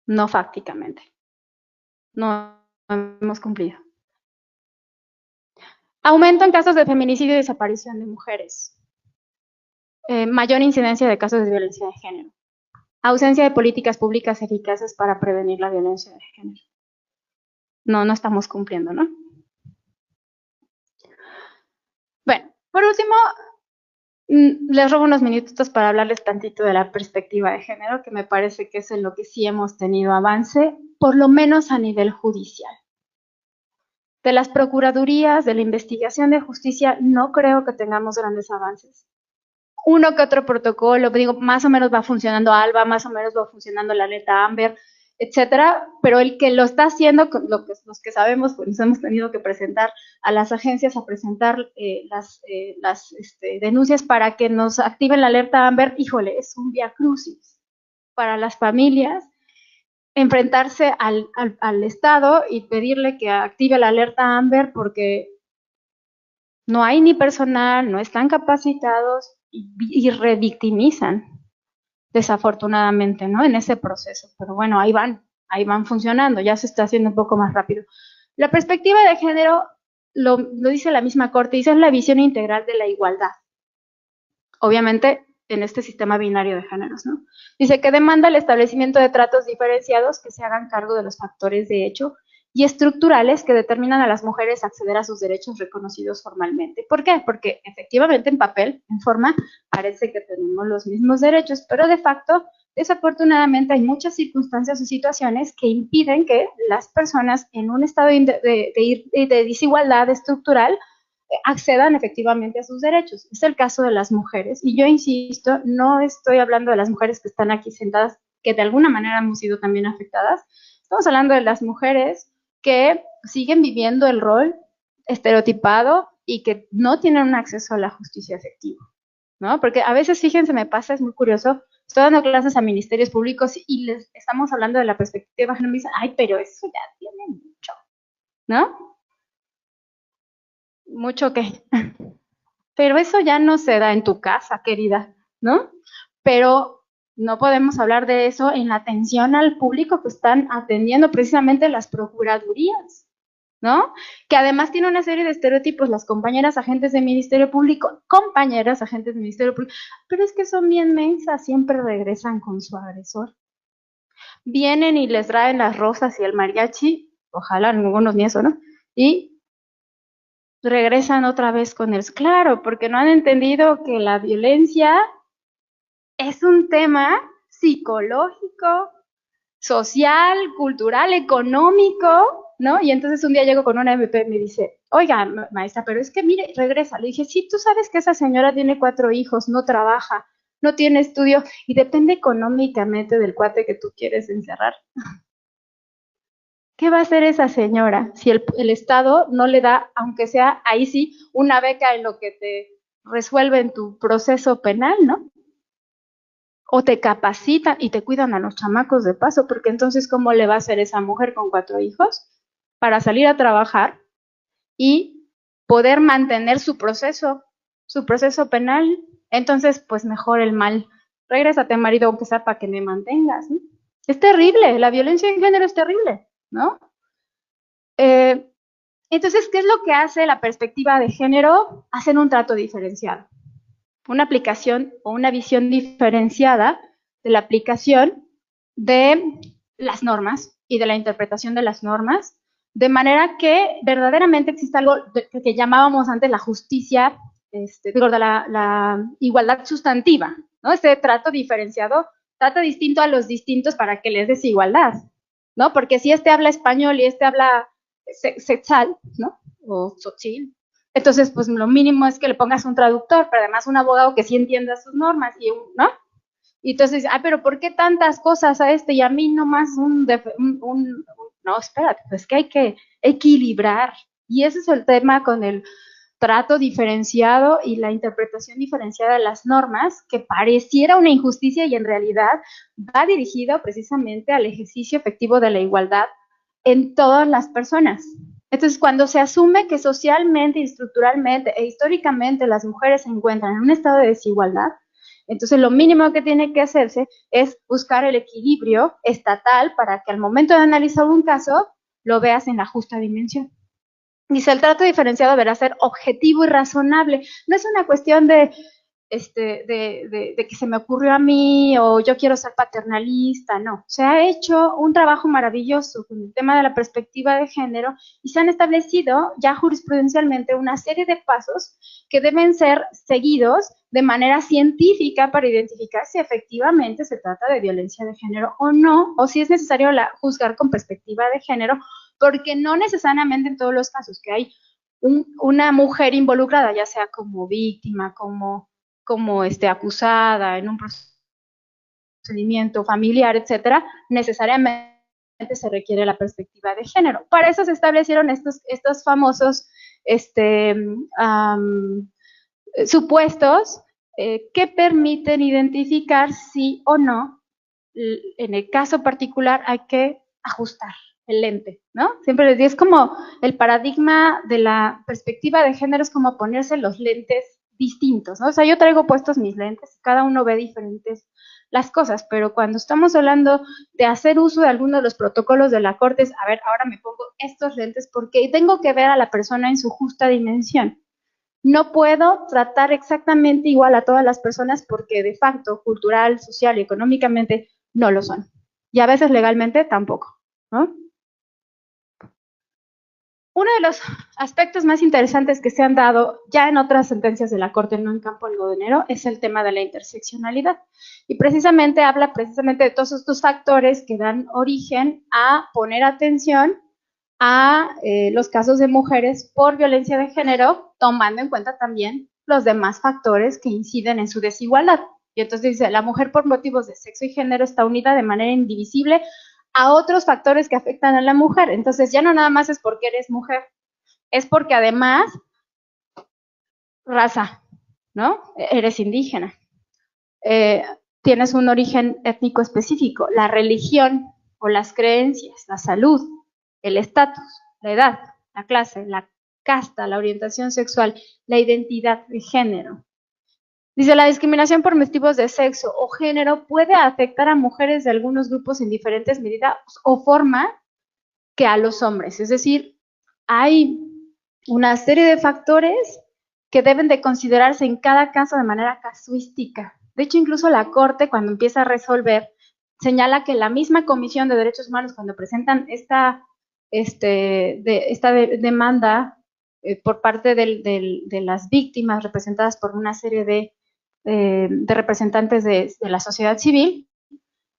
no fácticamente. No hemos cumplido. Aumento en casos de feminicidio y desaparición de mujeres. Mayor incidencia de casos de violencia de género. Ausencia de políticas públicas eficaces para prevenir la violencia de género. No estamos cumpliendo, ¿no? Bueno, por último, les robo unos minutitos para hablarles tantito de la perspectiva de género, que me parece que es en lo que sí hemos tenido avance, por lo menos a nivel judicial. De las procuradurías, de la investigación de justicia, no creo que tengamos grandes avances. Uno que otro protocolo, digo, más o menos va funcionando ALBA, más o menos va funcionando la alerta AMBER, etcétera, pero el que lo está haciendo, los que sabemos, pues nos hemos tenido que presentar a las agencias a presentar las denuncias para que nos activen la alerta Amber. Híjole, es un viacrucis para las familias enfrentarse al Estado y pedirle que active la alerta Amber porque no hay ni personal, no están capacitados y revictimizan, desafortunadamente, ¿no? En ese proceso. Pero bueno, ahí van funcionando, ya se está haciendo un poco más rápido. La perspectiva de género, lo dice la misma Corte, dice es la visión integral de la igualdad. Obviamente, en este sistema binario de géneros, ¿no? Dice que demanda el establecimiento de tratos diferenciados que se hagan cargo de los factores de hecho y estructurales que determinan a las mujeres acceder a sus derechos reconocidos formalmente. ¿Por qué? Porque efectivamente en papel, en forma, parece que tenemos los mismos derechos, pero de facto, desafortunadamente, hay muchas circunstancias o situaciones que impiden que las personas en un estado de desigualdad estructural accedan efectivamente a sus derechos. Es el caso de las mujeres. Y yo insisto, no estoy hablando de las mujeres que están aquí sentadas, que de alguna manera hemos sido también afectadas. Estamos hablando de las mujeres que siguen viviendo el rol estereotipado y que no tienen un acceso a la justicia efectiva, ¿no? Porque a veces, fíjense, me pasa, es muy curioso, estoy dando clases a ministerios públicos y les estamos hablando de la perspectiva de género y me dicen, ay, pero eso ya tiene mucho, ¿no? Mucho que, pero eso ya no se da en tu casa, querida, ¿no? Pero no podemos hablar de eso en la atención al público que están atendiendo precisamente las procuradurías, ¿no? Que además tiene una serie de estereotipos, las compañeras agentes del Ministerio Público, compañeras agentes del Ministerio Público, pero es que son bien mensas, siempre regresan con su agresor. Vienen y les traen las rosas y el mariachi, ojalá ninguno ni eso, ¿no? Y regresan otra vez con el... Claro, porque no han entendido que la violencia es un tema psicológico, social, cultural, económico, ¿no? Y entonces un día llego con una MP y me dice, oiga, maestra, pero es que mire, regresa. Le dije, sí, tú sabes que esa señora tiene 4 hijos, no trabaja, no tiene estudio y depende económicamente del cuate que tú quieres encerrar. ¿Qué va a hacer esa señora si el Estado no le da, aunque sea ahí sí, una beca en lo que te resuelve en tu proceso penal, ¿no? O te capacitan y te cuidan a los chamacos de paso, porque entonces, ¿cómo le va a hacer esa mujer con 4 hijos para salir a trabajar y poder mantener su proceso penal? Entonces, pues mejor el mal. Regrésate, marido, aunque sea para que me mantengas, ¿no? Es terrible, la violencia en género es terrible, ¿no? Entonces, ¿qué es lo que hace la perspectiva de género? Hacen un trato diferenciado, una aplicación o una visión diferenciada de la aplicación de las normas y de la interpretación de las normas, de manera que verdaderamente existe algo que llamábamos antes la justicia, de la igualdad sustantiva, ¿no? Este trato diferenciado, trata distinto a los distintos para que les des igualdad, ¿no? Porque si este habla español y este habla sexal, ¿no? O sochil, entonces, pues lo mínimo es que le pongas un traductor, pero además un abogado que sí entienda sus normas, ¿no? Y entonces, pero ¿por qué tantas cosas a este y a mí nomás no, espérate, pues que hay que equilibrar. Y ese es el tema con el trato diferenciado y la interpretación diferenciada de las normas, que pareciera una injusticia y en realidad va dirigido precisamente al ejercicio efectivo de la igualdad en todas las personas. Entonces, cuando se asume que socialmente, estructuralmente e históricamente las mujeres se encuentran en un estado de desigualdad, entonces lo mínimo que tiene que hacerse es buscar el equilibrio estatal para que al momento de analizar un caso lo veas en la justa dimensión. Dice, el trato diferenciado deberá ser objetivo y razonable. No es una cuestión de que se me ocurrió a mí o yo quiero ser paternalista, no. Se ha hecho un trabajo maravilloso con el tema de la perspectiva de género y se han establecido ya jurisprudencialmente una serie de pasos que deben ser seguidos de manera científica para identificar si efectivamente se trata de violencia de género o no, o si es necesario juzgar con perspectiva de género, porque no necesariamente en todos los casos que hay una mujer involucrada, ya sea como víctima, como acusada en un procedimiento familiar, etcétera, necesariamente se requiere la perspectiva de género. Para eso se establecieron estos famosos supuestos que permiten identificar si o no, en el caso particular, hay que ajustar el lente, ¿no? Siempre les digo, es como el paradigma de la perspectiva de género, es como ponerse los lentes distintos, ¿no? O sea, yo traigo puestos mis lentes, cada uno ve diferentes las cosas, pero cuando estamos hablando de hacer uso de alguno de los protocolos de la Corte, es, a ver, ahora me pongo estos lentes porque tengo que ver a la persona en su justa dimensión. No puedo tratar exactamente igual a todas las personas porque de facto, cultural, social y económicamente no lo son. Y a veces legalmente tampoco, ¿no? Uno de los aspectos más interesantes que se han dado ya en otras sentencias de la Corte, no en campo algodonero, es el tema de la interseccionalidad. Y precisamente habla precisamente de todos estos factores que dan origen a poner atención a los casos de mujeres por violencia de género, tomando en cuenta también los demás factores que inciden en su desigualdad. Y entonces dice, la mujer por motivos de sexo y género está unida de manera indivisible a otros factores que afectan a la mujer. Entonces ya no nada más es porque eres mujer, es porque además, raza, ¿no? Eres indígena, tienes un origen étnico específico, la religión o las creencias, la salud, el estatus, la edad, la clase, la casta, la orientación sexual, la identidad de género. Dice, la discriminación por motivos de sexo o género puede afectar a mujeres de algunos grupos en diferentes medidas o forma que a los hombres. Es decir, hay una serie de factores que deben de considerarse en cada caso de manera casuística. De hecho, incluso la Corte, cuando empieza a resolver, señala que la misma Comisión de Derechos Humanos, cuando presentan esta demanda por parte de las víctimas representadas por una serie de representantes de la sociedad civil,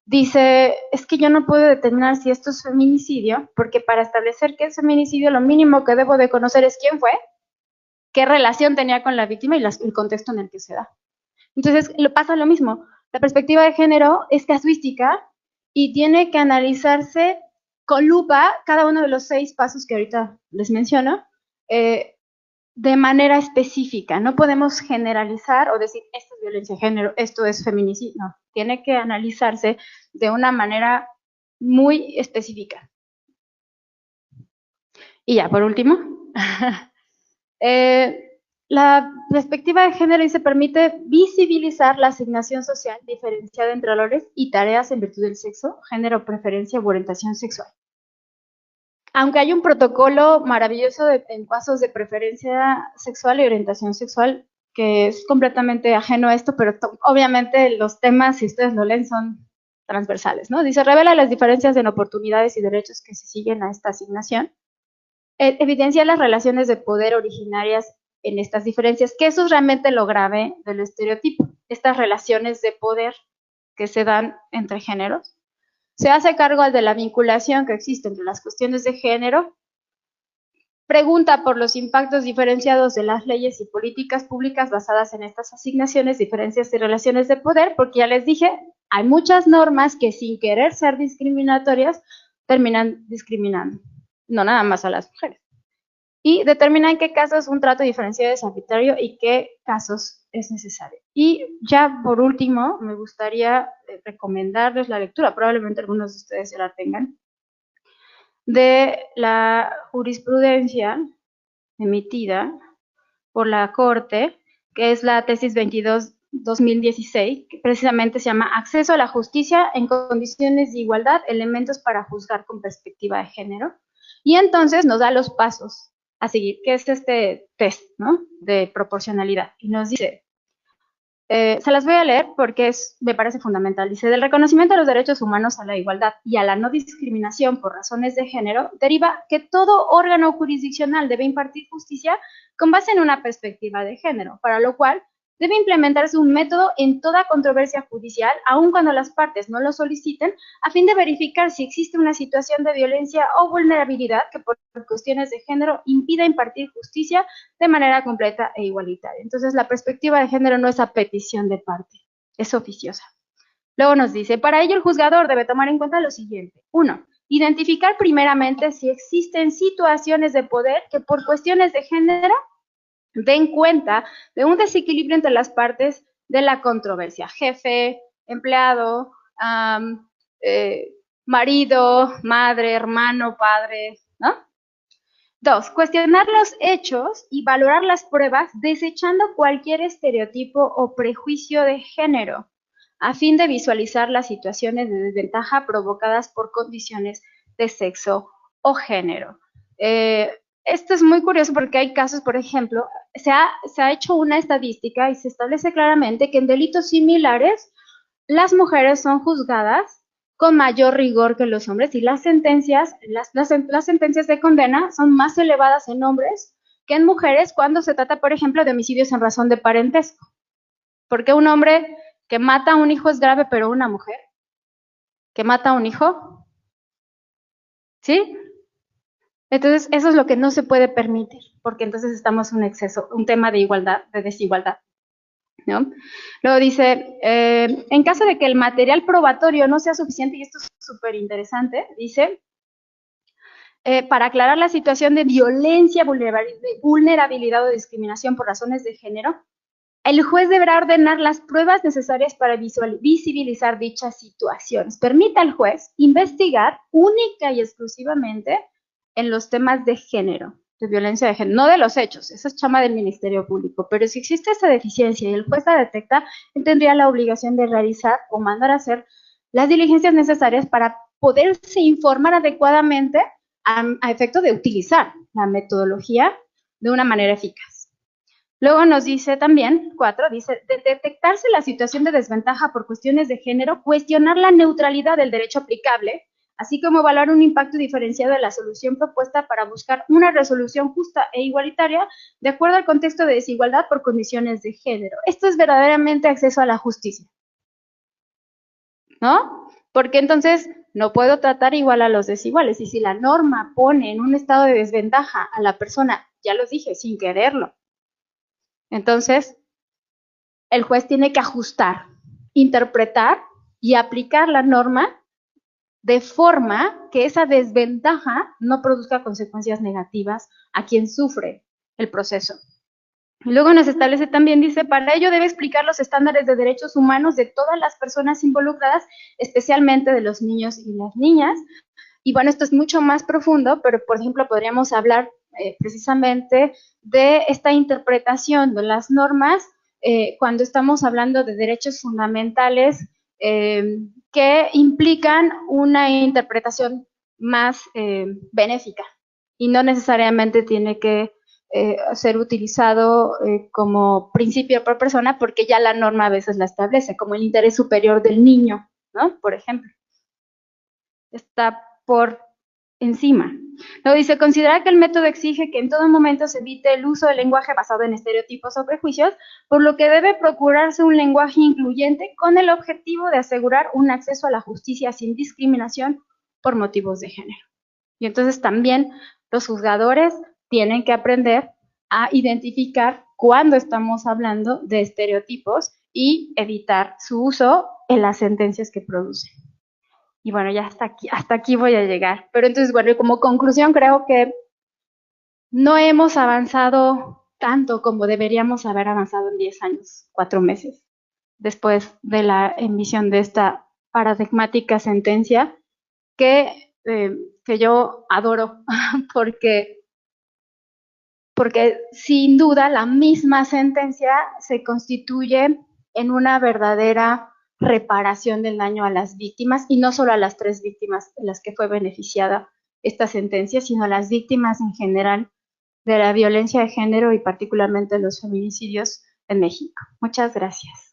dice, es que yo no puedo determinar si esto es feminicidio, porque para establecer que es feminicidio, lo mínimo que debo de conocer es quién fue, qué relación tenía con la víctima y el contexto en el que se da. Entonces, pasa lo mismo. La perspectiva de género es casuística y tiene que analizarse con lupa cada uno de los 6 pasos que ahorita les menciono, de manera específica. No podemos generalizar o decir, esto es violencia de género, esto es feminicidio. No, tiene que analizarse de una manera muy específica. Y ya, por último, la perspectiva de género dice permite visibilizar la asignación social diferenciada entre roles y tareas en virtud del sexo, género, preferencia u orientación sexual. Aunque hay un protocolo maravilloso en casos de preferencia sexual y orientación sexual que es completamente ajeno a esto, pero obviamente los temas, si ustedes lo leen, son transversales, ¿no? Dice, revela las diferencias en oportunidades y derechos que se siguen a esta asignación. Evidencia las relaciones de poder originarias en estas diferencias, que eso es realmente lo grave del estereotipo, estas relaciones de poder que se dan entre géneros. Se hace cargo de la vinculación que existe entre las cuestiones de género, pregunta por los impactos diferenciados de las leyes y políticas públicas basadas en estas asignaciones, diferencias y relaciones de poder, porque ya les dije, hay muchas normas que sin querer ser discriminatorias terminan discriminando, no nada más a las mujeres. Y determina en qué casos un trato diferenciado es arbitrario y qué casos es necesario. Y ya por último, me gustaría recomendarles la lectura, probablemente algunos de ustedes ya la tengan, de la jurisprudencia emitida por la Corte, que es la tesis 22-2016, que precisamente se llama Acceso a la justicia en condiciones de igualdad, elementos para juzgar con perspectiva de género. Y entonces nos da los pasos a seguir, que es este test, ¿no?, de proporcionalidad. Y nos dice, se las voy a leer porque me parece fundamental. Dice, del reconocimiento de los derechos humanos a la igualdad y a la no discriminación por razones de género, deriva que todo órgano jurisdiccional debe impartir justicia con base en una perspectiva de género, para lo cual debe implementarse un método en toda controversia judicial, aun cuando las partes no lo soliciten, a fin de verificar si existe una situación de violencia o vulnerabilidad que por cuestiones de género impida impartir justicia de manera completa e igualitaria. Entonces, la perspectiva de género no es a petición de parte, es oficiosa. Luego nos dice, para ello el juzgador debe tomar en cuenta lo siguiente. 1. identificar primeramente si existen situaciones de poder que por cuestiones de género den cuenta de un desequilibrio entre las partes de la controversia, jefe, empleado, marido, madre, hermano, padre, ¿no? 2. Cuestionar los hechos y valorar las pruebas desechando cualquier estereotipo o prejuicio de género, a fin de visualizar las situaciones de desventaja provocadas por condiciones de sexo o género. Esto es muy curioso porque hay casos, por ejemplo, se ha hecho una estadística y se establece claramente que en delitos similares las mujeres son juzgadas con mayor rigor que los hombres y las sentencias de condena son más elevadas en hombres que en mujeres cuando se trata, por ejemplo, de homicidios en razón de parentesco. Porque un hombre que mata a un hijo es grave, pero una mujer que mata a un hijo, ¿sí? Entonces, eso es lo que no se puede permitir, porque entonces estamos en un exceso, un tema de igualdad, de desigualdad, ¿no? Luego dice, en caso de que el material probatorio no sea suficiente, y esto es súper interesante, dice, para aclarar la situación de violencia, vulnerabilidad o discriminación por razones de género, el juez deberá ordenar las pruebas necesarias para visibilizar dichas situaciones. Permite al juez investigar única y exclusivamente en los temas de género, de violencia de género, no de los hechos, eso es chama del Ministerio Público, pero si existe esa deficiencia y el juez la detecta, él tendría la obligación de realizar o mandar a hacer las diligencias necesarias para poderse informar adecuadamente a efecto de utilizar la metodología de una manera eficaz. Luego nos dice también, 4, dice, de detectarse la situación de desventaja por cuestiones de género, cuestionar la neutralidad del derecho aplicable, así como evaluar un impacto diferenciado de la solución propuesta para buscar una resolución justa e igualitaria de acuerdo al contexto de desigualdad por condiciones de género. Esto es verdaderamente acceso a la justicia, ¿no? Porque entonces no puedo tratar igual a los desiguales, y si la norma pone en un estado de desventaja a la persona, ya los dije, sin quererlo, entonces el juez tiene que ajustar, interpretar y aplicar la norma de forma que esa desventaja no produzca consecuencias negativas a quien sufre el proceso. Luego nos establece también, dice, para ello debe explicar los estándares de derechos humanos de todas las personas involucradas, especialmente de los niños y las niñas. Y bueno, esto es mucho más profundo, pero por ejemplo podríamos hablar precisamente de esta interpretación de las normas cuando estamos hablando de derechos fundamentales que implican una interpretación más benéfica y no necesariamente tiene que ser utilizado como principio por persona porque ya la norma a veces la establece, como el interés superior del niño, ¿no? Por ejemplo. Está por encima. Luego dice, considerar que el método exige que en todo momento se evite el uso del lenguaje basado en estereotipos o prejuicios, por lo que debe procurarse un lenguaje incluyente con el objetivo de asegurar un acceso a la justicia sin discriminación por motivos de género. Y entonces también los juzgadores tienen que aprender a identificar cuando estamos hablando de estereotipos y evitar su uso en las sentencias que producen. Y bueno, ya hasta aquí voy a llegar. Pero entonces, bueno, como conclusión creo que no hemos avanzado tanto como deberíamos haber avanzado en 10 años, 4 meses, después de la emisión de esta paradigmática sentencia que yo adoro, porque sin duda la misma sentencia se constituye en una verdadera reparación del daño a las víctimas, y no solo a las 3 víctimas en las que fue beneficiada esta sentencia, sino a las víctimas en general de la violencia de género y particularmente los feminicidios en México. Muchas gracias.